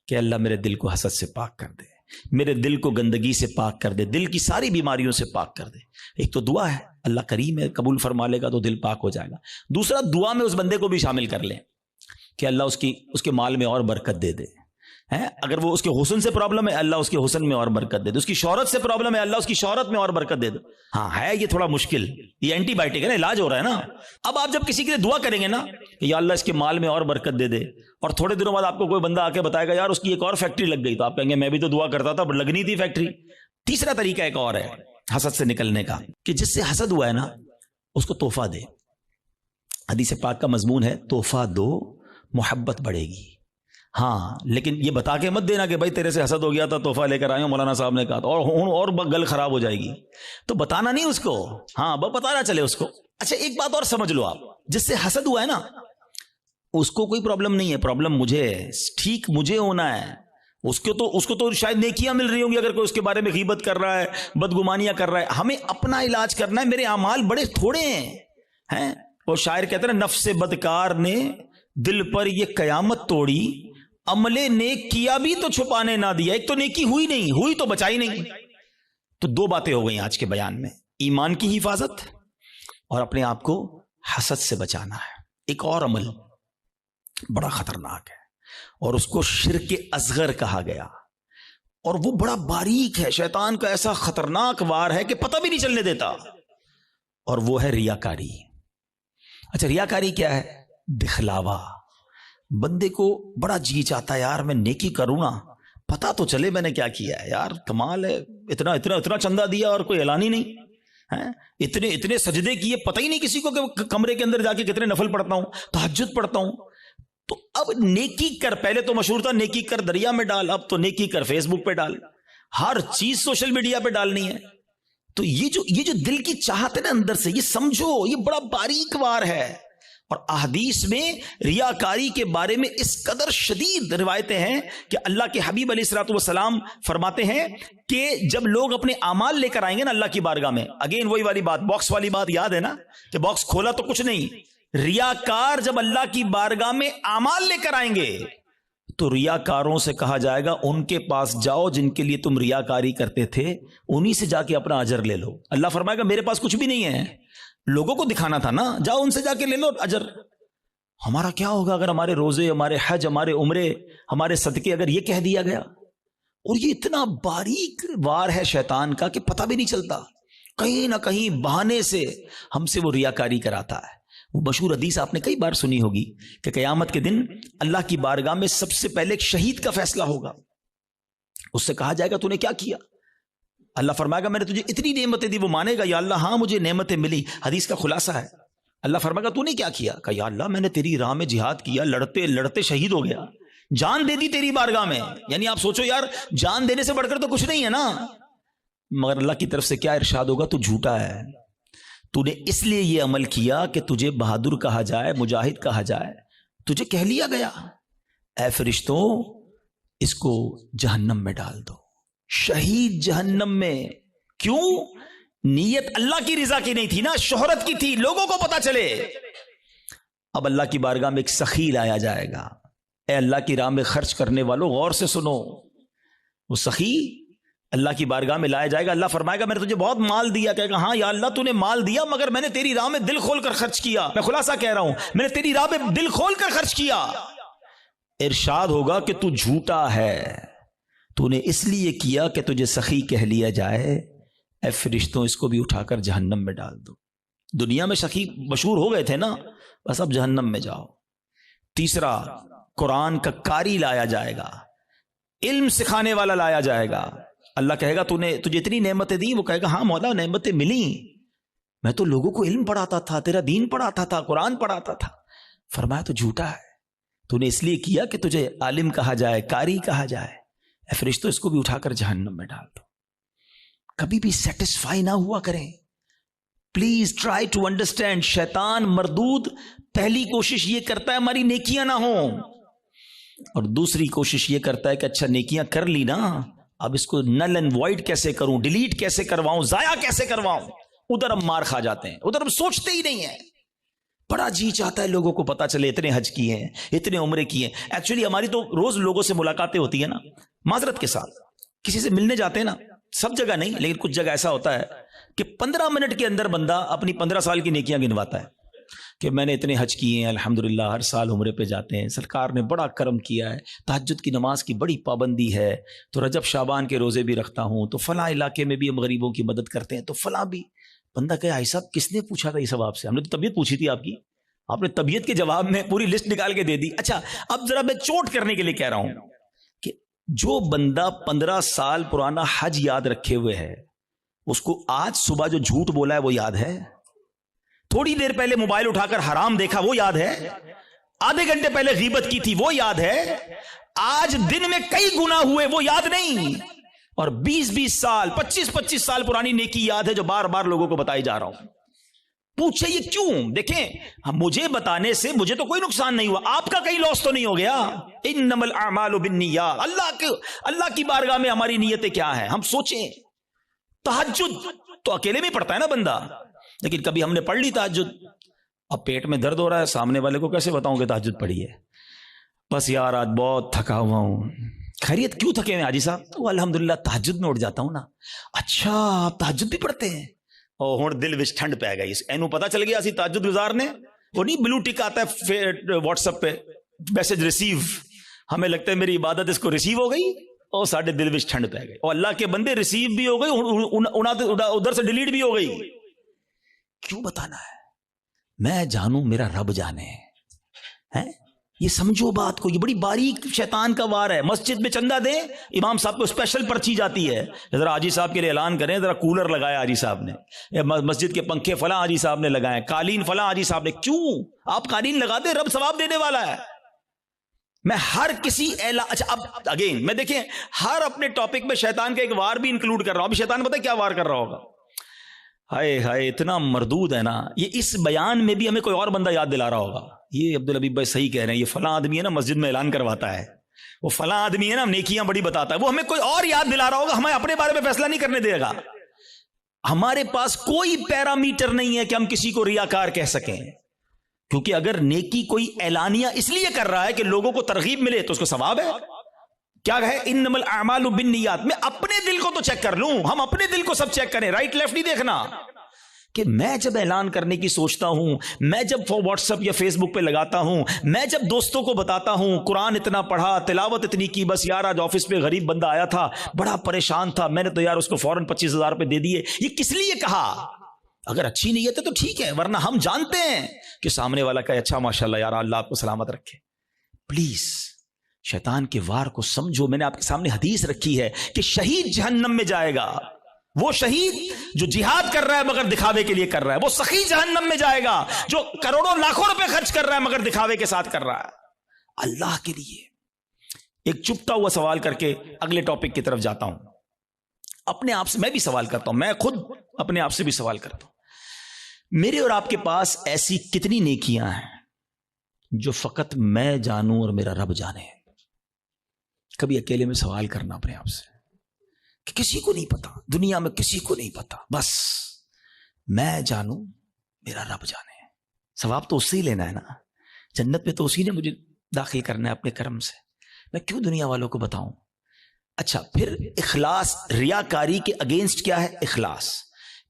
کہ اللہ میرے دل کو حسد سے پاک کر دے, میرے دل کو گندگی سے پاک کر دے, دل کی ساری بیماریوں سے پاک کر دے. ایک تو دعا ہے, اللہ کریم ہے, قبول فرما لے گا تو دل پاک ہو جائے گا. دوسرا, دعا میں اس بندے کو بھی شامل کر لیں کہ اللہ اس کے مال میں اور برکت دے دے. اگر وہ اس کے حسن سے پرابلم ہے, اللہ اس کے حسن میں اور برکت دے دے. اس کی شہرت سے پرابلم ہے, اللہ اس کی شہرت میں اور برکت دے دے. ہاں ہے یہ تھوڑا مشکل, یہ اینٹی بائیوٹک ہے نا, علاج ہو رہا ہے نا. اب آپ جب کسی کے لیے دعا کریں گے نا کہ یا اللہ اس کے مال میں اور برکت دے دے, اور تھوڑے دنوں بعد آپ کو کوئی بندہ آ کے بتائے گا یار اس کی ایک اور فیکٹری لگ گئی, تو آپ کہیں گے میں بھی تو دعا کرتا تھا بٹ لگنی تھی فیکٹری. تیسرا طریقہ ایک اور ہے حسد سے نکلنے کا, کہ جس سے حسد ہوا ہے نا اس کو تحفہ دے. حدیث پاک کا مضمون ہے تحفہ دو محبت بڑھے گی. ہاں لیکن یہ بتا کے مت دینا کہ بھائی تیرے سے حسد ہو گیا تھا تحفہ لے کر آئے ہوں, مولانا صاحب نے کہا تھا, اور گل خراب ہو جائے گی. تو بتانا نہیں اس کو, ہاں وہ پتا نہ چلے اس کو. اچھا ایک بات اور سمجھ لو آپ, جس سے حسد ہوا ہے نا اس کو کوئی پرابلم نہیں ہے, پرابلم مجھے ہے, ٹھیک مجھے ہونا ہے. اس کو تو شاید نیکیاں مل رہی ہوں گی اگر کوئی اس کے بارے میں غیبت کر رہا ہے, بدگمانیاں کر رہا ہے. ہمیں اپنا علاج کرنا ہے, میرے اعمال بڑے تھوڑے ہیں. وہ شاعر کہتے ہیں نفس بدکار نے دل پر یہ قیامت توڑی, عمل نیک کیا بھی تو چھپانے نہ دیا. ایک تو نیکی ہوئی نہیں, ہوئی تو بچائی نہیں. تو دو باتیں ہو گئی آج کے بیان میں, ایمان کی حفاظت اور اپنے آپ کو حسد سے بچانا ہے. ایک اور عمل بڑا خطرناک ہے اور اس کو شرک اصغر کہا گیا, اور وہ بڑا باریک ہے, شیطان کا ایسا خطرناک وار ہے کہ پتہ بھی نہیں چلنے دیتا, اور وہ ہے ریاکاری. اچھا ریاکاری کیا ہے؟ دکھلاوا. بندے کو بڑا جی چاہتا ہے یار میں نیکی کروں نا, پتا تو چلے میں نے کیا کیا ہے, یار کمال ہے, اتنا اتنا اتنا چندہ دیا اور کوئی اعلان ہی نہیں, اتنے اتنے سجدے کیے, پتہ ہی نہیں کسی کو کہ کمرے کے اندر جا کے کتنے نفل پڑھتا ہوں, تہجد پڑھتا ہوں. تو اب نیکی کر, پہلے تو مشہور تھا نیکی کر دریا میں ڈال, اب تو نیکی کر فیس بک پہ ڈال, ہر چیز سوشل میڈیا پہ ڈالنی ہے. تو یہ جو دل کی چاہت ہے نا اندر سے, یہ سمجھو یہ بڑا باریک وار ہے. اور احادیث میں ریاکاری کے بارے میں اس قدر شدید روایتیں ہیں کہ اللہ کے حبیب علیہ الصلوۃ والسلام فرماتے ہیں کہ جب لوگ اپنے اعمال لے کر آئیں گے نا اللہ کی بارگاہ میں, اگین وہی والی بات, باکس والی بات یاد ہے نا کہ باکس کھولا تو کچھ نہیں. ریاکار جب اللہ کی بارگاہ میں اعمال لے کر آئیں گے تو ریاکاروں سے کہا جائے گا ان کے پاس جاؤ جن کے لیے تم ریاکاری کرتے تھے, انہی سے جا کے اپنا اجر لے لو. اللہ فرمائے گا میرے پاس کچھ بھی نہیں ہے, لوگوں کو دکھانا تھا نا, جاؤ ان سے جا کے لے لو اجر. ہمارا کیا ہوگا اگر ہمارے روزے, ہمارے حج, ہمارے عمرے, ہمارے صدقے اگر یہ کہہ دیا گیا؟ اور یہ اتنا باریک وار ہے شیطان کا کہ پتہ بھی نہیں چلتا, کہیں نہ کہیں بہانے سے ہم سے وہ ریاکاری کراتا ہے. وہ مشہور حدیث آپ نے کئی بار سنی ہوگی کہ قیامت کے دن اللہ کی بارگاہ میں سب سے پہلے ایک شہید کا فیصلہ ہوگا. اس سے کہا جائے گا تو نے کیا کیا؟ اللہ فرمائے گا میں نے تجھے اتنی نعمتیں دی. وہ مانے گا یا اللہ ہاں مجھے نعمتیں ملی. حدیث کا خلاصہ ہے, اللہ فرمائے گا تو نے کیا کیا؟ کہا یا اللہ میں نے تیری راہ میں جہاد کیا, لڑتے لڑتے شہید ہو گیا, جان دے دی تیری بارگاہ میں. یعنی آپ سوچو یار جان دینے سے بڑھ کر تو کچھ نہیں ہے نا. مگر اللہ کی طرف سے کیا ارشاد ہوگا؟ تو جھوٹا ہے, تو نے اس لیے یہ عمل کیا کہ تجھے بہادر کہا جائے, مجاہد کہا جائے, تجھے کہہ لیا گیا. اے فرشتوں اس کو جہنم میں ڈال دو, شہید جہنم میں. کیوں؟ نیت اللہ کی رضا کی نہیں تھی نا, شہرت کی تھی, لوگوں کو پتا چلے. اب اللہ کی بارگاہ میں ایک سخی لایا جائے گا. اے اللہ کی راہ میں خرچ کرنے والوں غور سے سنو, وہ سخی اللہ کی بارگاہ میں لایا جائے گا. اللہ فرمائے گا میں نے تجھے بہت مال دیا. کہے گا ہاں یا اللہ تو نے مال دیا مگر میں نے تیری راہ میں دل کھول کر خرچ کیا. میں خلاصہ کہہ رہا ہوں, میں نے تیری راہ میں دل کھول کر خرچ کیا. ارشاد ہوگا کہ تو جھوٹا ہے, تو نے اس لیے کیا کہ تجھے سخی کہہ لیا جائے. اے فرشتوں اس کو بھی اٹھا کر جہنم میں ڈال دو. دنیا میں سخی مشہور ہو گئے تھے نا, بس اب جہنم میں جاؤ. تیسرا, قرآن کا قاری لایا جائے گا, علم سکھانے والا لایا جائے گا. اللہ کہے گا تجھے اتنی نعمتیں دی. وہ کہے گا ہاں مولا نعمتیں ملی, میں تو لوگوں کو علم پڑھاتا تھا, تیرا دین پڑھاتا تھا, قرآن پڑھاتا تھا. فرمایا تو جھوٹا ہے, تو نے اس لیے کیا کہ تجھے عالم کہا جائے, قاری کہا جائے. اے فرشتوں اس کو بھی اٹھا کر جہنم میں ڈال دو. کبھی بھی سیٹسفائی نہ ہوا کریں. Please try to understand. شیطان مردود پہلی کوشش یہ کرتا ہے ہماری نیکیاں نہ ہوں, اور دوسری کوشش یہ کرتا ہے کہ اچھا نیکیاں کر لی نا اب اس کو نل اینڈ وائڈ کیسے کروں, ڈیلیٹ کیسے کرواؤں, ضائع کیسے کرواؤں, ادھر ہم مار کھا جاتے ہیں, ادھر ہم سوچتے ہی نہیں ہیں. بڑا جی چاہتا ہے لوگوں کو پتا چلے اتنے حج کیے ہیں, اتنے عمرے کیے ہیں. ایکچولی ہماری تو روز لوگوں سے ملاقاتیں ہوتی ہیں نا, معذرت کے ساتھ کسی سے ملنے جاتے ہیں نا, سب جگہ نہیں لیکن کچھ جگہ ایسا ہوتا ہے کہ 15 منٹ کے اندر بندہ اپنی 15 سال کی نیکیاں گنواتا ہے کہ میں نے اتنے حج کیے ہیں, الحمدللہ ہر سال عمرے پہ جاتے ہیں, سرکار نے بڑا کرم کیا ہے, تہجد کی نماز کی بڑی پابندی ہے, تو رجب شعبان کے روزے بھی رکھتا ہوں, تو فلاں علاقے میں بھی ہم غریبوں کی مدد کرتے ہیں, تو فلاں بھی. بندہ کہ آئی صاحب کس نے پوچھا تھا یہ سب آپ سے؟ ہم نے تو طبیعت پوچھی تھی آپ کی, آپ نے طبیعت کے جواب میں پوری لسٹ نکال کے دے دی. اچھا اب ذرا میں چوٹ کرنے کے لیے کہہ رہا ہوں کہ جو بندہ 15 سال پرانا حج یاد رکھے ہوئے ہے, اس کو آج صبح جو جھوٹ بولا ہے وہ یاد ہے؟ تھوڑی دیر پہلے موبائل اٹھا کر حرام دیکھا وہ یاد ہے؟ آدھے گھنٹے پہلے غیبت کی تھی وہ یاد ہے؟ آج دن میں کئی گناہ ہوئے وہ یاد نہیں, اور 20 سال 25 سال پرانی نیکی یاد ہے جو بار بار لوگوں کو بتائی جا رہا ہوں. پوچھے یہ کیوں؟ دیکھیں مجھے بتانے سے مجھے تو کوئی نقصان نہیں ہوا, آپ کا کہیں لاس تو نہیں ہو گیا. انما الاعمال بالنیات, اللہ کی بارگاہ میں ہماری نیتیں کیا ہیں ہم سوچیں. تہجد تو اکیلے میں پڑھتا ہے نا بندہ, لیکن کبھی ہم نے پڑھ لی تہجد, اب پیٹ میں درد ہو رہا ہے, سامنے والے کو کیسے بتاؤں کہ تہجد پڑھی ہے؟ بس یار آج بہت تھکا ہوا ہوں. خیریت کیوں تھکے ہیں حاجی صاحب؟ تو الحمدللہ تہجد میں اٹھ جاتا ہوں نا. اچھا آپ تہجد بھی پڑھتے ہیں؟ اور ہوں دل وچ ٹھنڈ پی گئی, اینو پتا چل گیا اسی تہجد گزار نے. وہ نہیں بلو ٹک آتا ہے واٹس ایپ پہ, میسج ریسیو, ہمیں لگتا ہے میری عبادت اس کو ریسیو ہو گئی, اور ساڈے دل وچ ٹھنڈ پی گئی. اور اللہ کے بندے ریسیو بھی ہو گئی, ادھر سے ڈیلیٹ بھی ہو گئی. کیوں بتانا ہے؟ میں جانوں میرا رب جانے ہے. یہ سمجھو بات کو, یہ بڑی باریک شیطان کا وار ہے. مسجد میں چندہ دیں, امام صاحب کو اسپیشل پرچی جاتی ہے, ذرا حاجی صاحب کے لیے اعلان کریں, ذرا کولر لگایا حاجی صاحب نے, مسجد کے پنکھے فلاں حاجی صاحب نے لگائے, قالین فلاں حاجی صاحب نے. کیوں؟ آپ قالین لگا دیں, رب ثواب دینے والا ہے. میں ہر کسی اچھا اب اگین میں دیکھیں ہر اپنے ٹاپک میں شیطان کا ایک وار بھی انکلوڈ کر رہا ہوں. ابھی شیطان پتہ ہے کیا وار کر رہا ہوگا؟ ہائے ہائے اتنا مردود ہے نا. یہ اس بیان میں بھی ہمیں کوئی اور بندہ یاد دلا رہا ہوگا, یہ عبدالحبیب بھائی صحیح کہہ رہے ہیں, یہ فلاں آدمی ہے نا مسجد میں اعلان کرواتا ہے, وہ فلاں آدمی ہے نا نیکیاں بڑی بتاتا ہے, وہ ہمیں کوئی اور یاد دلا رہا ہوگا. ہمیں اپنے بارے میں فیصلہ نہیں کرنے دے گا. ہمارے پاس کوئی پیرامیٹر نہیں ہے کہ ہم کسی کو ریاکار کہہ سکیں, کیونکہ اگر نیکی کوئی اعلانیہ اس لیے کر رہا ہے کہ لوگوں کو ترغیب ملے تو اس کو ثواب ہے. کیا ہے انما الاعمال بالنیات؟ میں اپنے دل کو تو چیک کر لوں, ہم اپنے دل کو سب چیک کریں, رائٹ لیفٹ نہیں دیکھنا. کہ میں جب اعلان کرنے کی سوچتا ہوں, میں جب واٹس ایپ یا فیس بک پہ لگاتا ہوں, میں جب دوستوں کو بتاتا ہوں قرآن اتنا پڑھا, تلاوت اتنی کی, بس یار آج آفس پہ غریب بندہ آیا تھا بڑا پریشان تھا, میں نے تو یار اس کو فوراً 25,000 روپے دے دیے, یہ کس لیے کہا؟ اگر اچھی نیت ہے تو ٹھیک ہے, ورنہ ہم جانتے ہیں کہ سامنے والا کا اچھا ماشاءاللہ یار اللہ آپ کو سلامت رکھے. پلیز شیطان کے وار کو سمجھو. میں نے آپ کے سامنے حدیث رکھی ہے کہ شہید جہنم میں جائے گا, وہ شہید جو جہاد کر رہا ہے مگر دکھاوے کے لیے کر رہا ہے, وہ سخی جہنم میں جائے گا جو کروڑوں لاکھوں روپے خرچ کر رہا ہے مگر دکھاوے کے ساتھ کر رہا ہے اللہ کے لیے. ایک چپتا ہوا سوال کر کے اگلے ٹاپک کی طرف جاتا ہوں. اپنے آپ سے میں بھی سوال کرتا ہوں, میں خود اپنے آپ سے بھی سوال کرتا ہوں. میرے اور آپ کے پاس ایسی کتنی نیکیاں ہیں جو فقط میں جانوں اور میرا رب جانے؟ کبھی اکیلے میں سوال کرنا اپنے آپ سے کہ کسی کو نہیں پتا, دنیا میں کسی کو نہیں پتا, بس میں جانوں میرا رب جانے. ثواب تو اس سے ہی لینا ہے نا, جنت میں تو اسی نے مجھے داخل کرنا ہے اپنے کرم سے, میں کیوں دنیا والوں کو بتاؤں؟ اچھا پھر اخلاص, ریاکاری کے اگینسٹ کیا ہے اخلاص.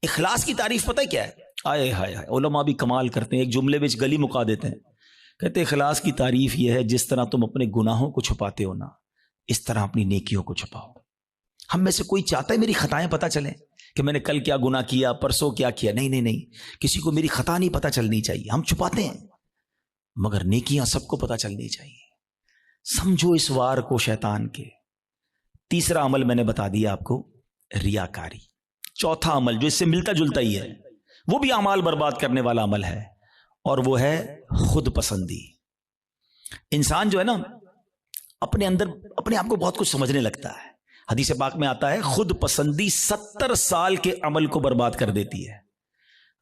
اخلاص کی تعریف پتہ ہے کیا ہے؟ آئے ہائے ہائے, علماء بھی کمال کرتے ہیں, ایک جملے میں گلی مکا دیتے ہیں. کہتے اخلاص کی تعریف یہ ہے جس طرح تم اپنے گناہوں کو چھپاتے ہو نا, اس طرح اپنی نیکیوں کو چھپاؤ. ہم میں سے کوئی چاہتا ہے میری خطائیں پتہ چلیں کہ میں نے کل کیا گناہ کیا, پرسوں کیا کیا؟ نہیں نہیں نہیں, کسی کو میری خطا نہیں پتہ چلنی چاہیے. ہم چھپاتے ہیں مگر نیکیاں سب کو پتہ چلنی چاہیے. سمجھو اس وار کو شیطان کے. تیسرا عمل میں نے بتا دیا آپ کو, ریاکاری. چوتھا عمل جو اس سے ملتا جلتا ہی ہے, وہ بھی اعمال برباد کرنے والا عمل ہے, اور وہ ہے خود پسندی. انسان جو ہے نا اپنے اندر اپنے آپ کو بہت کچھ سمجھنے لگتا ہے. حدیث پاک میں آتا ہے خود پسندی 70 سال کے عمل کو برباد کر دیتی ہے.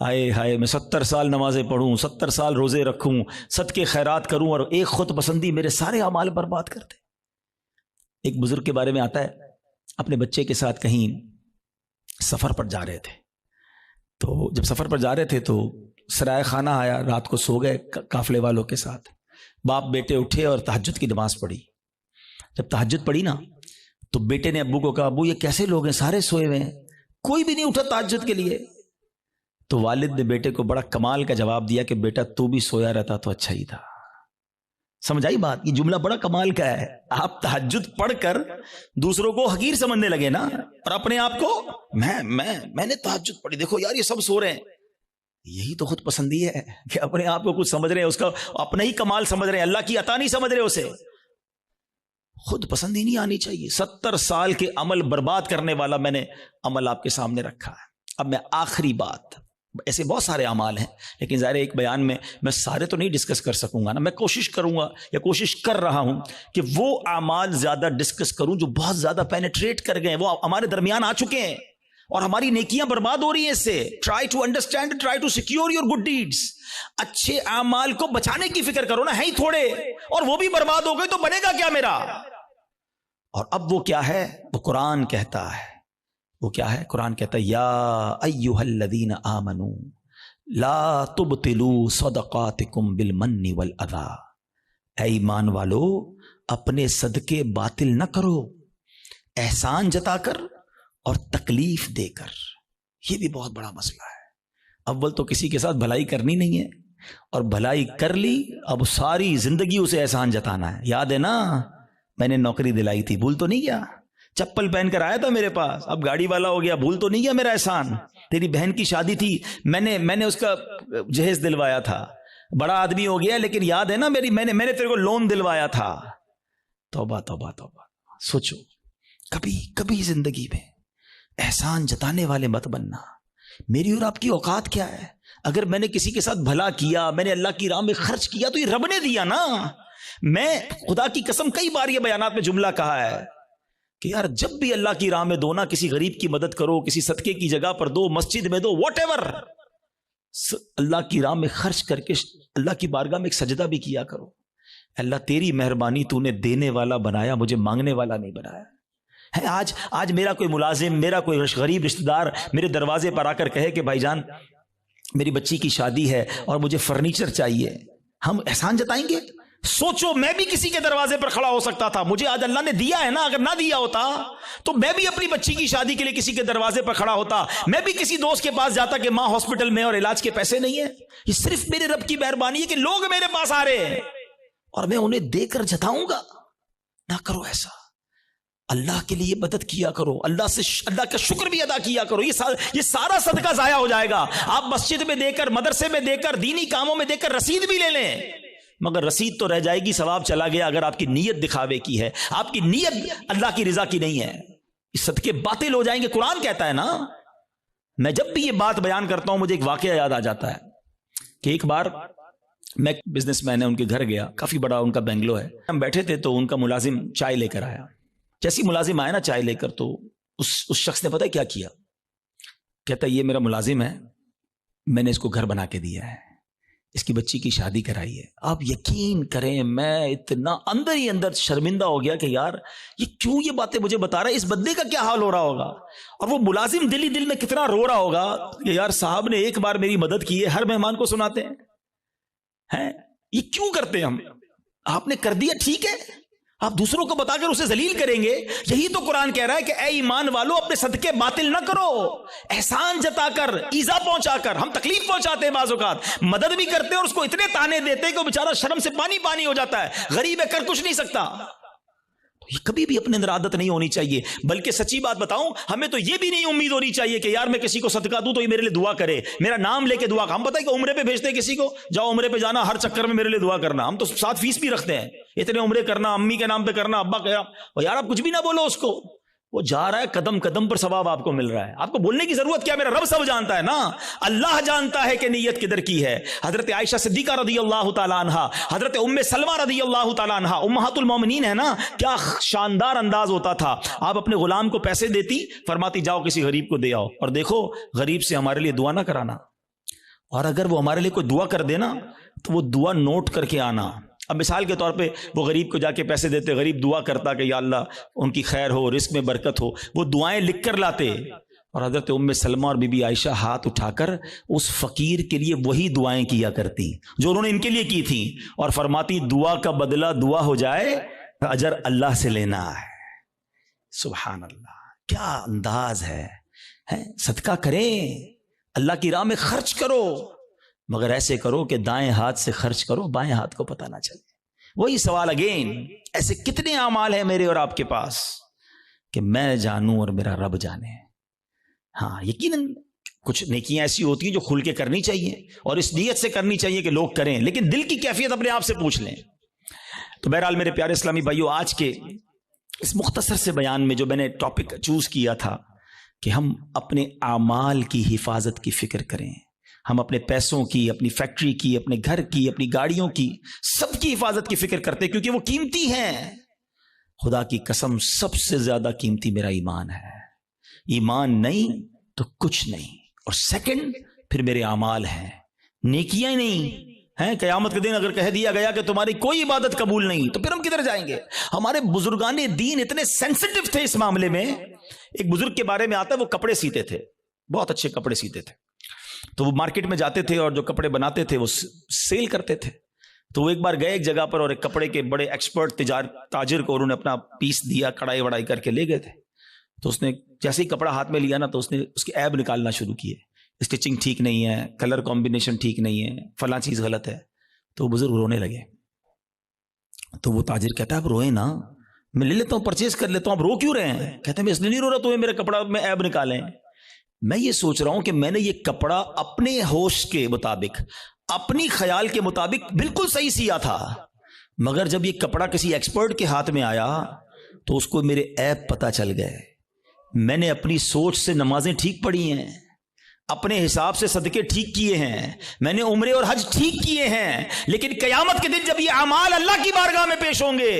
آئے ہائے, میں 70 سال نمازیں پڑھوں, 70 سال روزے رکھوں, صدقے خیرات کروں, اور ایک خود پسندی میرے سارے اعمال برباد کر دے. ایک بزرگ کے بارے میں آتا ہے اپنے بچے کے ساتھ کہیں سفر پر جا رہے تھے. تو جب سفر پر جا رہے تھے تو سرائے خانہ آیا, رات کو سو گئے قافلے والوں کے ساتھ. باپ بیٹے اٹھے اور تہجد کی نماز پڑھی. جب تہجد پڑھی نا تو بیٹے نے ابو کو کہا, ابو یہ کیسے لوگ ہیں, سارے سوئے ہوئے ہیں, کوئی بھی نہیں اٹھا تہجد کے لیے. تو والد نے بیٹے کو بڑا کمال کا جواب دیا کہ بیٹا تو بھی سویا رہتا تو اچھا ہی تھا. سمجھ آئی بات؟ یہ جملہ بڑا کمال کا ہے. آپ تہجد پڑھ کر دوسروں کو حقیر سمجھنے لگے نا, اور اپنے آپ کو میں نے تہجد پڑھی, دیکھو یار یہ سب سو رہے ہیں. یہی تو خود پسندی ہے کہ اپنے آپ کو کچھ سمجھ رہے ہیں, اس کا اپنا ہی کمال سمجھ رہے ہیں, اللہ کی عطا نہیں سمجھ رہے اسے. خود پسندی نہیں آنی چاہیے. 70 سال کے عمل برباد کرنے والا میں نے عمل آپ کے سامنے رکھا ہے. اب میں آخری بات, ایسے بہت سارے اعمال ہیں لیکن ظاہر ایک بیان میں سارے تو نہیں ڈسکس کر سکوں گا نا. میں کوشش کروں گا یا کوشش کر رہا ہوں کہ وہ اعمال زیادہ ڈسکس کروں جو بہت زیادہ پینیٹریٹ کر گئے, وہ ہمارے درمیان آ چکے ہیں اور ہماری نیکیاں برباد ہو رہی ہیں اس سے. Try to understand, try to secure your good deeds. اچھے اعمال کو بچانے کی فکر کرو نا, ہے ہی تھوڑے, اور وہ بھی برباد ہو گئے تو بنے گا کیا میرا. اور اب وہ کیا ہے, وہ قرآن کہتا ہے, وہ کیا ہے, قرآن کہتا ہے یا ایھا الذین آمنوا لا تبطلوا صدقاتکم بالمن والاذی. اے ایمان والو اپنے صدقے باطل نہ کرو احسان جتا کر اور تکلیف دے کر. یہ بھی بہت بڑا مسئلہ ہے. اول تو کسی کے ساتھ بھلائی کرنی نہیں ہے, اور بھلائی کر لی اب ساری زندگی اسے احسان جتانا ہے. یاد ہے نا میں نے نوکری دلائی تھی, بھول تو نہیں گیا, چپل پہن کر آیا تھا میرے پاس, اب گاڑی والا ہو گیا, بھول تو نہیں گیا میرا احسان. تیری بہن کی شادی تھی, میں نے اس کا جہیز دلوایا تھا, بڑا آدمی ہو گیا لیکن یاد ہے نا میں نے تیرے کو لون دلوایا تھا. توبہ توبہ توبہ. سوچو کبھی زندگی میں احسان جتانے والے مت بننا. میری اور آپ کی اوقات کیا ہے؟ اگر میں نے کسی کے ساتھ بھلا کیا, میں نے اللہ کی راہ میں خرچ کیا تو یہ رب نے دیا نا. میں خدا کی قسم کئی بار یہ بیانات میں جملہ کہا ہے کہ یار جب بھی اللہ کی راہ میں دو نا, کسی غریب کی مدد کرو, کسی صدقے کی جگہ پر دو, مسجد میں دو, واٹ ایور, اللہ کی راہ میں خرچ کر کے اللہ کی بارگاہ میں ایک سجدہ بھی کیا کرو. اللہ تیری مہربانی, تو نے دینے والا بنایا, مجھے مانگنے والا نہیں بنایا ہے. آج میرا کوئی ملازم, میرا کوئی غریب رشتہ دار میرے دروازے پر آ کر کہے کہ بھائی جان میری بچی کی شادی ہے اور مجھے فرنیچر چاہیے, ہم احسان جتائیں گے؟ سوچو میں بھی کسی کے دروازے پر کھڑا ہو سکتا تھا, مجھے آج اللہ نے دیا ہے نا, اگر نہ دیا ہوتا تو میں بھی اپنی بچی کی شادی کے لیے کسی کے دروازے پر کھڑا ہوتا, میں بھی کسی دوست کے پاس جاتا کہ ماں ہاسپٹل میں اور علاج کے پیسے نہیں ہیں. یہ صرف میرے رب کی مہربانی ہے کہ لوگ میرے پاس آ رہے ہیں اور میں انہیں دے کر جتاؤں گا. نہ کرو ایسا. اللہ کے لیے مدد کیا کرو, اللہ کا شکر بھی ادا کیا کرو. یہ سارا صدقہ ضائع ہو جائے گا. آپ مسجد میں دے کر, مدرسے میں دے کر, دینی کاموں میں دے کر رسید بھی لے لیں, مگر رسید تو رہ جائے گی, ثواب چلا گیا اگر آپ کی نیت دکھاوے کی ہے, آپ کی نیت اللہ کی رضا کی نہیں ہے. اس صدقے باطل ہو جائیں گے. قرآن کہتا ہے نا. میں جب بھی یہ بات بیان کرتا ہوں مجھے ایک واقعہ یاد آ جاتا ہے کہ ایک بار میں بزنس مین ہے, ان کے گھر گیا, کافی بڑا ان کا بنگلو ہے. ہم بیٹھے تھے تو ان کا ملازم چائے لے کر آیا. جیسی ملازم آیا نا چائے لے کر, تو اس شخص نے پتہ کیا کیا, کہتا یہ میرا ملازم ہے, میں نے اس کو گھر بنا کے دیا ہے, اس کی بچی کی شادی کرائی ہے. آپ یقین کریں میں اتنا اندر ہی اندر شرمندہ ہو گیا کہ یار یہ کیوں یہ باتیں مجھے بتا رہا ہے, اس بندے کا کیا حال ہو رہا ہوگا, اور وہ ملازم دل ہی دل میں کتنا رو رہا ہوگا کہ یار صاحب نے ایک بار میری مدد کی ہے, ہر مہمان کو سناتے ہیں. یہ کیوں کرتے ہیں ہم؟ آپ نے کر دیا ٹھیک ہے, آپ دوسروں کو بتا کر اسے ذلیل کریں گے. یہی تو قرآن کہہ رہا ہے کہ اے ایمان والو اپنے صدقے باطل نہ کرو, احسان جتا کر, ایذا پہنچا کر. ہم تکلیف پہنچاتے ہیں بعض اوقات, مدد بھی کرتے ہیں اور اس کو اتنے تانے دیتے ہیں کہ وہ بیچارہ شرم سے پانی ہو جاتا ہے, غریب ہے کر کچھ نہیں سکتا. یہ کبھی بھی اپنے اندر عادت نہیں ہونی چاہیے. بلکہ سچی بات بتاؤں, ہمیں تو یہ بھی نہیں امید ہونی چاہیے کہ یار میں کسی کو صدقہ دوں تو یہ میرے لیے دعا کرے, میرا نام لے کے دعا. ہم پتہ ہے کہ عمرے پہ بھیجتے ہیں کسی کو, جاؤ عمرے پہ جانا, ہر چکر میں میرے لیے دعا کرنا. ہم تو ساتھ فیس بھی رکھتے ہیں, اتنے عمرے کرنا, امی کے نام پہ کرنا, ابا کا. اور یار آپ کچھ بھی نہ بولو اس کو, وہ جا رہا ہے قدم قدم پر ثواب آپ کو مل رہا ہے. آپ کو بولنے کی ضرورت کیا, میرا رب سب جانتا ہے نا. اللہ جانتا ہے کہ نیت کدھر کی ہے. حضرت عائشہ صدیقہ رضی اللہ تعالی عنہا, حضرت ام سلمہ رضی اللہ تعالی عنہا, امہات المومنین ہے نا, کیا شاندار انداز ہوتا تھا. آپ اپنے غلام کو پیسے دیتی, فرماتی جاؤ کسی غریب کو دے آؤ, اور دیکھو غریب سے ہمارے لیے دعا نہ کرانا, اور اگر وہ ہمارے لیے کوئی دعا کر دینا تو وہ دعا نوٹ کر کے آنا. اب مثال کے طور پہ وہ غریب کو جا کے پیسے دیتے, غریب دعا کرتا کہ یا اللہ ان کی خیر ہو, رزق میں برکت ہو, وہ دعائیں لکھ کر لاتے, اور حضرت ام سلمہ اور بی بی عائشہ ہاتھ اٹھا کر اس فقیر کے لیے وہی دعائیں کیا کرتی جو انہوں نے ان کے لیے کی تھی, اور فرماتی دعا کا بدلہ دعا ہو جائے, اجر اللہ سے لینا ہے. سبحان اللہ, کیا انداز ہے. صدقہ کریں, اللہ کی راہ میں خرچ کرو, مگر ایسے کرو کہ دائیں ہاتھ سے خرچ کرو, بائیں ہاتھ کو پتہ نہ چلے. وہی سوال اگین, ایسے کتنے اعمال ہیں میرے اور آپ کے پاس کہ میں جانوں اور میرا رب جانے. ہاں یقیناً کچھ نیکیاں ایسی ہوتی ہیں جو کھل کے کرنی چاہیے اور اس نیت سے کرنی چاہیے کہ لوگ کریں, لیکن دل کی کیفیت اپنے آپ سے پوچھ لیں. تو بہرحال میرے پیارے اسلامی بھائیو, آج کے اس مختصر سے بیان میں جو میں نے ٹاپک چوز کیا تھا کہ ہم اپنے اعمال کی حفاظت کی فکر کریں, ہم اپنے پیسوں کی, اپنی فیکٹری کی, اپنے گھر کی, اپنی گاڑیوں کی, سب کی حفاظت کی فکر کرتے کیونکہ وہ قیمتی ہیں. خدا کی قسم سب سے زیادہ قیمتی میرا ایمان ہے. ایمان نہیں تو کچھ نہیں. اور سیکنڈ پھر میرے اعمال ہیں, نیکیاں نہیں ہیں. قیامت کے دن اگر کہہ دیا گیا کہ تمہاری کوئی عبادت قبول نہیں تو پھر ہم کدھر جائیں گے؟ ہمارے بزرگان دین اتنے سینسٹیو تھے اس معاملے میں. ایک بزرگ کے بارے میں آتا ہے, وہ کپڑے سیتے تھے, بہت اچھے کپڑے سیتے تھے. تو وہ مارکیٹ میں جاتے تھے اور جو کپڑے بناتے تھے وہ سیل کرتے تھے. تو وہ ایک بار گئے ایک جگہ پر اور ایک کپڑے کے بڑے ایکسپرٹ تاجر کو انہوں نے اپنا پیس دیا, کڑائی وڑائی کر کے لے گئے تھے. تو اس نے جیسے ہی کپڑا ہاتھ میں لیا نا تو اس نے اس کے عیب نکالنا شروع کیے. اسٹچنگ ٹھیک نہیں ہے, کلر کمبینیشن ٹھیک نہیں ہے, فلاں چیز غلط ہے. تو وہ بزرگ رونے لگے. تو وہ تاجر کہتا ہے اب روئے نا, میں لے لیتا ہوں, پرچیز کر لیتا ہوں, اب رو کیوں رہے ہیں؟ کہتے ہیں میں اس لیے نہیں رو رہا تمہیں میرے کپڑا میں عیب نکالیں. میں یہ سوچ رہا ہوں کہ میں نے یہ کپڑا اپنے ہوش کے مطابق, اپنی خیال کے مطابق بالکل صحیح سیا تھا, مگر جب یہ کپڑا کسی ایکسپرٹ کے ہاتھ میں آیا تو اس کو میرے عیب پتہ چل گئے. میں نے اپنی سوچ سے نمازیں ٹھیک پڑھی ہیں, اپنے حساب سے صدقے ٹھیک کیے ہیں, میں نے عمرے اور حج ٹھیک کیے ہیں, لیکن قیامت کے دن جب یہ اعمال اللہ کی بارگاہ میں پیش ہوں گے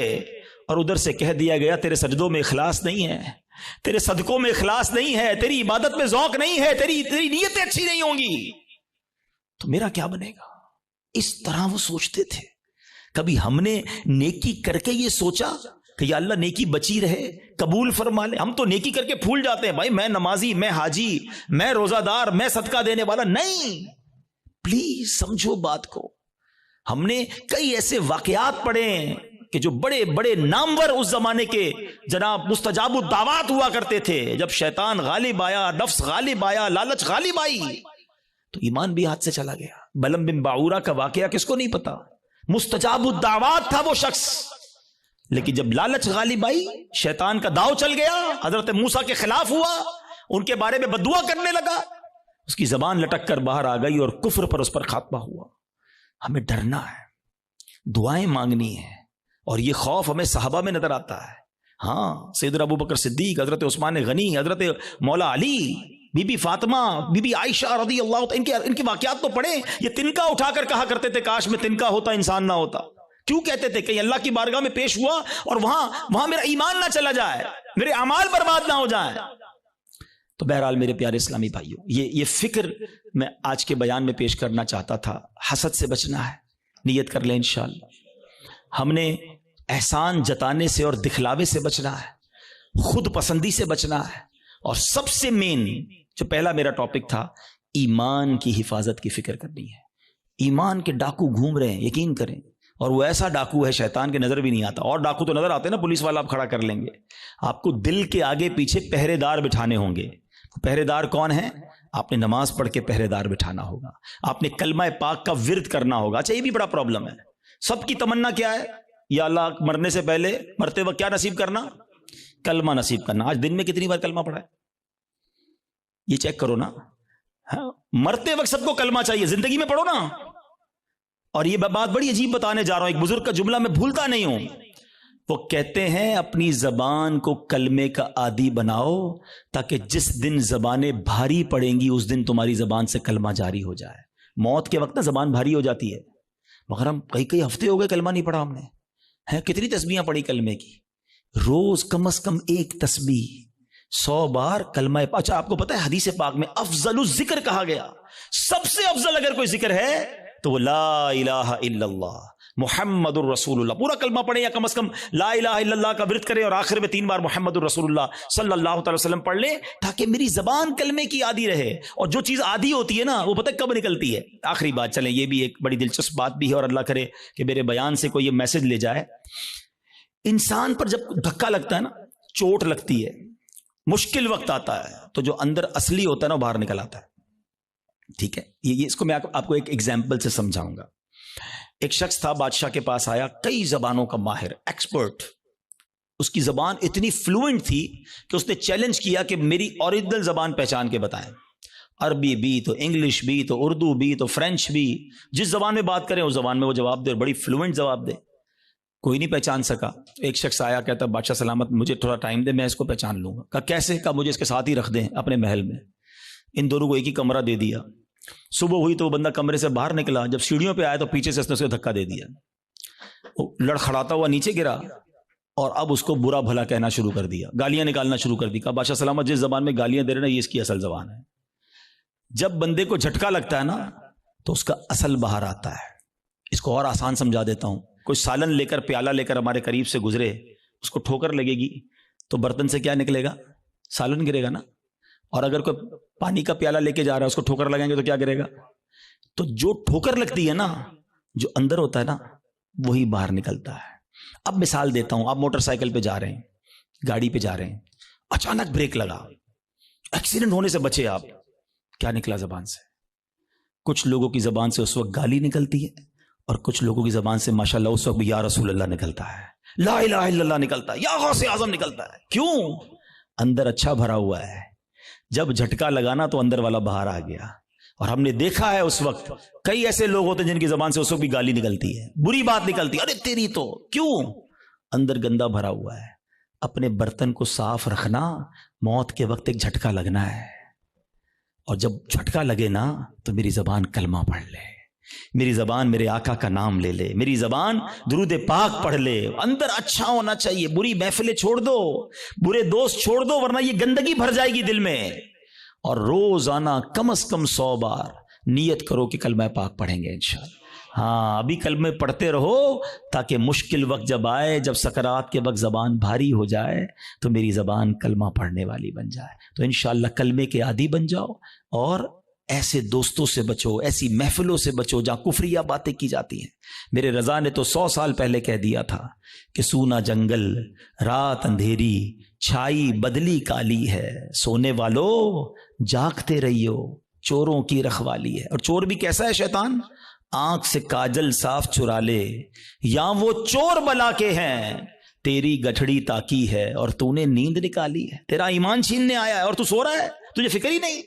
اور ادھر سے کہہ دیا گیا تیرے سجدوں میں اخلاص نہیں ہے, تیرے صدقوں میں اخلاص نہیں ہے, تیری عبادت میں ذوق نہیں ہے, تیری نیتیں اچھی نہیں ہوں گی, تو میرا کیا بنے گا؟ اس طرح وہ سوچتے تھے. کبھی ہم نے نیکی کر کے یہ سوچا کہ یا اللہ نیکی بچی رہے, قبول فرما لے؟ ہم تو نیکی کر کے پھول جاتے ہیں, بھائی میں نمازی, میں حاجی, میں روزہ دار, میں صدقہ دینے والا. نہیں, پلیز سمجھو بات کو. ہم نے کئی ایسے واقعات پڑھے ہیں کہ جو بڑے بڑے نامور اس زمانے کے جناب مستجاب الدعوات ہوا کرتے تھے. جب شیطان غالب آیا, نفس غالب آیا, لالچ غالب آئی تو ایمان بھی ہاتھ سے چلا گیا. بلم بن باعورہ کا واقعہ کس کو نہیں پتا؟ مستجاب الدعوات تھا وہ شخص, لیکن جب لالچ غالب آئی, شیطان کا داؤ چل گیا, حضرت موسیٰ کے خلاف ہوا, ان کے بارے میں بددعا کرنے لگا, اس کی زبان لٹک کر باہر آ گئی اور کفر پر اس پر خاتمہ ہوا. ہمیں ڈرنا ہے, دعائیں مانگنی ہیں, اور یہ خوف ہمیں صحابہ میں نظر آتا ہے. ہاں, سیدنا ابو بکر صدیق, حضرت عثمان غنی, حضرت مولا علی, بی بی فاطمہ, بی بی عائشہ رضی اللہ عنہ, ان کے واقعات تو پڑھیں. یہ تنکا اٹھا کر کہا کرتے تھے کاش میں تنکا ہوتا انسان نہ ہوتا. کیوں کہتے تھے؟ کہ اللہ کی بارگاہ میں پیش ہوا اور وہاں میرا ایمان نہ چلا جائے, میرے اعمال برباد نہ ہو جائیں. تو بہرحال میرے پیارے اسلامی بھائیوں, یہ فکر میں آج کے بیان میں پیش کرنا چاہتا تھا. حسد سے بچنا ہے, نیت کر لیں انشاءاللہ. ہم نے احسان جتانے سے اور دکھلاوے سے بچنا ہے, خود پسندی سے بچنا ہے, اور سب سے مین جو پہلا میرا ٹاپک تھا, ایمان کی حفاظت کی فکر کرنی ہے. ایمان کے ڈاکو گھوم رہے ہیں, یقین کریں, اور وہ ایسا ڈاکو ہے شیطان کے نظر بھی نہیں آتا. اور ڈاکو تو نظر آتے ہیں نا, پولیس والا آپ کھڑا کر لیں گے. آپ کو دل کے آگے پیچھے پہرے دار بٹھانے ہوں گے. پہرے دار کون ہیں؟ آپ نے نماز پڑھ کے پہرے دار بٹھانا ہوگا, آپ نے کلمہ پاک کا ورد کرنا ہوگا. اچھا, یہ بھی بڑا پرابلم ہے. سب کی تمنا کیا ہے؟ یا اللہ مرنے سے پہلے, مرتے وقت کیا نصیب کرنا؟ کلمہ نصیب کرنا. آج دن میں کتنی بار کلمہ پڑھا ہے؟ یہ چیک کرو نا. مرتے وقت سب کو کلمہ چاہیے, زندگی میں پڑھو نا. اور یہ بات بڑی عجیب بتانے جا رہا ہوں, ایک بزرگ کا جملہ میں بھولتا نہیں ہوں. وہ کہتے ہیں اپنی زبان کو کلمے کا عادی بناؤ تاکہ جس دن زبانیں بھاری پڑیں گی اس دن تمہاری زبان سے کلمہ جاری ہو جائے. موت کے وقت نا زبان بھاری ہو جاتی ہے, مگر ہم کئی ہفتے ہو گئے کلمہ نہیں پڑھا. ہم نے کتنی تسبیحاں پڑھی کلمے کی, روز کم از کم ایک تسبیح, 100 بار کلمہ. اچھا, آپ کو پتہ ہے حدیث پاک میں افضل الذکر کہا گیا, سب سے افضل اگر کوئی ذکر ہے تو وہ لا الہ الا اللہ, محمد الرسول اللہ، پورا کلمہ پڑھیں یا کم از کم لا الہ الا اللہ کا ورد کریں اور آخر میں 3 بار محمد الرسول اللہ صلی اللہ تعالی وسلم پڑھ لیں، تاکہ میری زبان کلمے کی عادی رہے. اور جو چیز عادی ہوتی ہے نا وہ پتہ کب نکلتی ہے. آخری بات، چلیں یہ بھی ایک بڑی دلچسپ بات بھی ہے اور اللہ کرے کہ میرے بیان سے کوئی یہ میسج لے جائے. انسان پر جب دھکا لگتا ہے نا، چوٹ لگتی ہے، مشکل وقت آتا ہے، تو جو اندر اصلی ہوتا ہے نا باہر نکل آتا ہے. ٹھیک ہے، یہ اس کو میں آپ کو ایک ایگزامپل سے سمجھاؤں گا. ایک شخص تھا، بادشاہ کے پاس آیا، کئی زبانوں کا ماہر، ایکسپرٹ. اس کی زبان اتنی فلوئنٹ تھی کہ اس نے چیلنج کیا کہ میری اوریجنل زبان پہچان کے بتائیں. عربی بھی تو انگلش بھی تو اردو بھی تو فرینچ بھی، جس زبان میں بات کریں اس زبان میں وہ جواب دے، اور بڑی فلوئنٹ جواب دے. کوئی نہیں پہچان سکا. ایک شخص آیا، کہتا بادشاہ سلامت مجھے تھوڑا ٹائم دے، میں اس کو پہچان لوں گا. کہا کیسے؟ کہا مجھے اس کے ساتھ ہی رکھ دیں اپنے محل میں. ان دونوں کو ایک ہی کمرہ دے دیا. صبح ہوئی تو وہ بندہ کمرے سے باہر نکلا، جب سیڑھیوں پہ آیا تو پیچھے سے اس نے اسے دھکا دے دیا. وہ لڑکھڑاتا ہوا نیچے گرا اور اب اس کو برا بھلا کہنا شروع کر دیا، گالیاں نکالنا شروع کر دی. کہا بادشاہ سلامت جس زبان میں گالیاں دے رہے نا یہ اس کی اصل زبان ہے. جب بندے کو جھٹکا لگتا ہے نا تو اس کا اصل باہر آتا ہے. اس کو اور آسان سمجھا دیتا ہوں. کوئی سالن لے کر، پیالہ لے کر ہمارے قریب سے گزرے، اس کو ٹھوکر لگے گی تو برتن سے کیا نکلے گا؟ سالن گرے گا نا. اور اگر کوئی پانی کا پیالہ لے کے جا رہا ہے، اس کو ٹھوکر لگائیں گے تو کیا گرے گا؟ تو جو ٹھوکر لگتی ہے نا، جو اندر ہوتا ہے نا وہی باہر نکلتا ہے. اب مثال دیتا ہوں. آپ موٹر سائیکل پہ جا رہے ہیں، گاڑی پہ جا رہے ہیں، اچانک بریک لگا، ایکسیڈنٹ ہونے سے بچے آپ. کیا نکلا زبان سے؟ کچھ لوگوں کی زبان سے اس وقت گالی نکلتی ہے اور کچھ لوگوں کی زبان سے ماشاءاللہ اس وقت یا رسول اللہ نکلتا ہے، لا الہ الا اللہ نکلتا ہے، یا غوث اعظم نکلتا ہے. کیوں؟ اندر اچھا بھرا ہوا ہے. جب جھٹکا لگانا تو اندر والا باہر آ گیا. اور ہم نے دیکھا ہے اس وقت کئی ایسے لوگ ہوتے ہیں جن کی زبان سے اس وقت بھی گالی نکلتی ہے، بری بات نکلتی ہے، ارے تیری تو. کیوں؟ اندر گندا بھرا ہوا ہے. اپنے برتن کو صاف رکھنا، موت کے وقت ایک جھٹکا لگنا ہے. اور جب جھٹکا لگے نا تو میری زبان کلمہ پڑھ لے، میری زبان میرے آقا کا نام لے لے، میری زبان درود پاک پڑھ لے. اندر اچھا ہونا چاہیے. بری محفلیں چھوڑ دو، برے دوست چھوڑ دو، ورنہ یہ گندگی بھر جائے گی دل میں. اور روزانہ کم از کم 100 بار نیت کرو کہ کلمہ پاک پڑھیں گے انشاءاللہ. ہاں ابھی کلمے پڑھتے رہو تاکہ مشکل وقت جب آئے، جب سکرات کے وقت زبان بھاری ہو جائے تو میری زبان کلمہ پڑھنے والی بن جائے. تو انشاءاللہ کلمے کے عادی بن جاؤ اور ایسے دوستوں سے بچو، ایسی محفلوں سے بچو جہاں کفریہ باتیں کی جاتی ہیں. میرے رضا نے تو 100 سال پہلے کہہ دیا تھا کہ سونا جنگل، رات اندھیری، چھائی بدلی کالی ہے، سونے والو جاگتے رہیو، چوروں کی رکھوالی ہے. اور چور بھی کیسا ہے شیطان؟ آنکھ سے کاجل صاف چرا لے، یا وہ چور بلا کے ہیں، تیری گٹھڑی تاکی ہے اور تو نے نیند نکالی ہے. تیرا ایمان چھیننے آیا ہے اور تو سو رہا ہے، تجھے فکر ہی نہیں.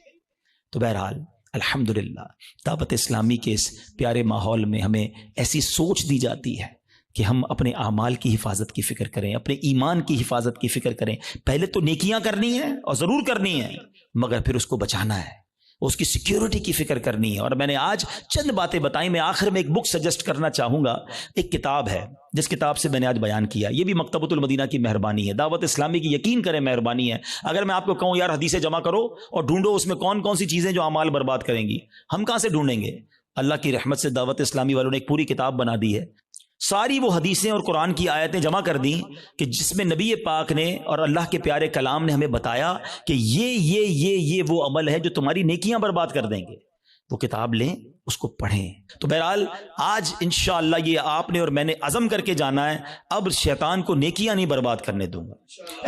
تو بہرحال الحمدللہ دعوت اسلامی کے اس پیارے ماحول میں ہمیں ایسی سوچ دی جاتی ہے کہ ہم اپنے اعمال کی حفاظت کی فکر کریں، اپنے ایمان کی حفاظت کی فکر کریں. پہلے تو نیکیاں کرنی ہیں اور ضرور کرنی ہیں، مگر پھر اس کو بچانا ہے، اس کی سیکیورٹی کی فکر کرنی ہے. اور میں نے آج چند باتیں بتائیں. میں آخر میں ایک بک سجیسٹ کرنا چاہوں گا. ایک کتاب ہے جس کتاب سے میں نے آج بیان کیا. یہ بھی مکتبۃ المدینہ کی مہربانی ہے، دعوت اسلامی کی یقین کریں مہربانی ہے. اگر میں آپ کو کہوں یار حدیثیں جمع کرو اور ڈھونڈو اس میں کون کون سی چیزیں جو اعمال برباد کریں گی، ہم کہاں سے ڈھونڈیں گے؟ اللہ کی رحمت سے دعوت اسلامی والوں نے ایک پوری کتاب بنا دی ہے. ساری وہ حدیثیں اور قرآن کی آیتیں جمع کر دیں کہ جس میں نبی پاک نے اور اللہ کے پیارے کلام نے ہمیں بتایا کہ یہ وہ عمل ہے جو تمہاری نیکیاں برباد کر دیں گے. وہ کتاب لیں، اس کو پڑھیں. تو بہرحال آج انشاءاللہ یہ آپ نے اور میں نے عزم کر کے جانا ہے، اب شیطان کو نیکیاں نہیں برباد کرنے دوں گا.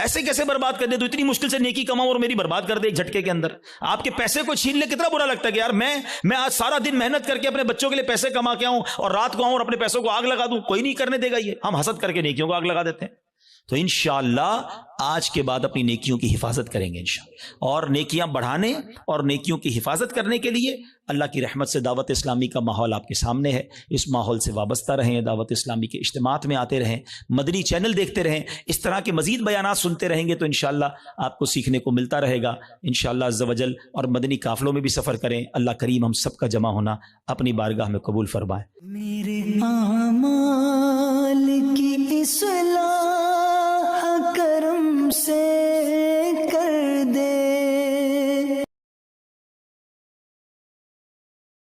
ایسے کیسے برباد کرنے دوں؟ اتنی مشکل سے نیکی کماؤں اور میری برباد کر دے ایک جھٹکے کے اندر. آپ کے پیسے کو چھین لے، کتنا برا لگتا ہے کہ یار میں آج سارا دن محنت کر کے اپنے بچوں کے لیے پیسے کما کے آؤں اور رات کو آؤں اور اپنے پیسوں کو آگ لگا دوں. کوئی نہیں کرنے دے گا. یہ ہم حسد کر کے نیکیوں کو آگ لگا دیتے ہیں. تو انشاءاللہ آج کے بعد اپنی نیکیوں کی حفاظت کریں گے انشاءاللہ. اور نیکیاں بڑھانے اور نیکیوں کی حفاظت کرنے کے لیے اللہ کی رحمت سے دعوت اسلامی کا ماحول آپ کے سامنے ہے. اس ماحول سے وابستہ رہیں، دعوت اسلامی کے اجتماعات میں آتے رہیں، مدنی چینل دیکھتے رہیں. اس طرح کے مزید بیانات سنتے رہیں گے تو انشاءاللہ آپ کو سیکھنے کو ملتا رہے گا انشاءاللہ عز و جل. اور مدنی قافلوں میں بھی سفر کریں. اللہ کریم ہم سب کا جمع ہونا اپنی بارگاہ میں قبول فرمائے. میرے اعمال کی اصلاح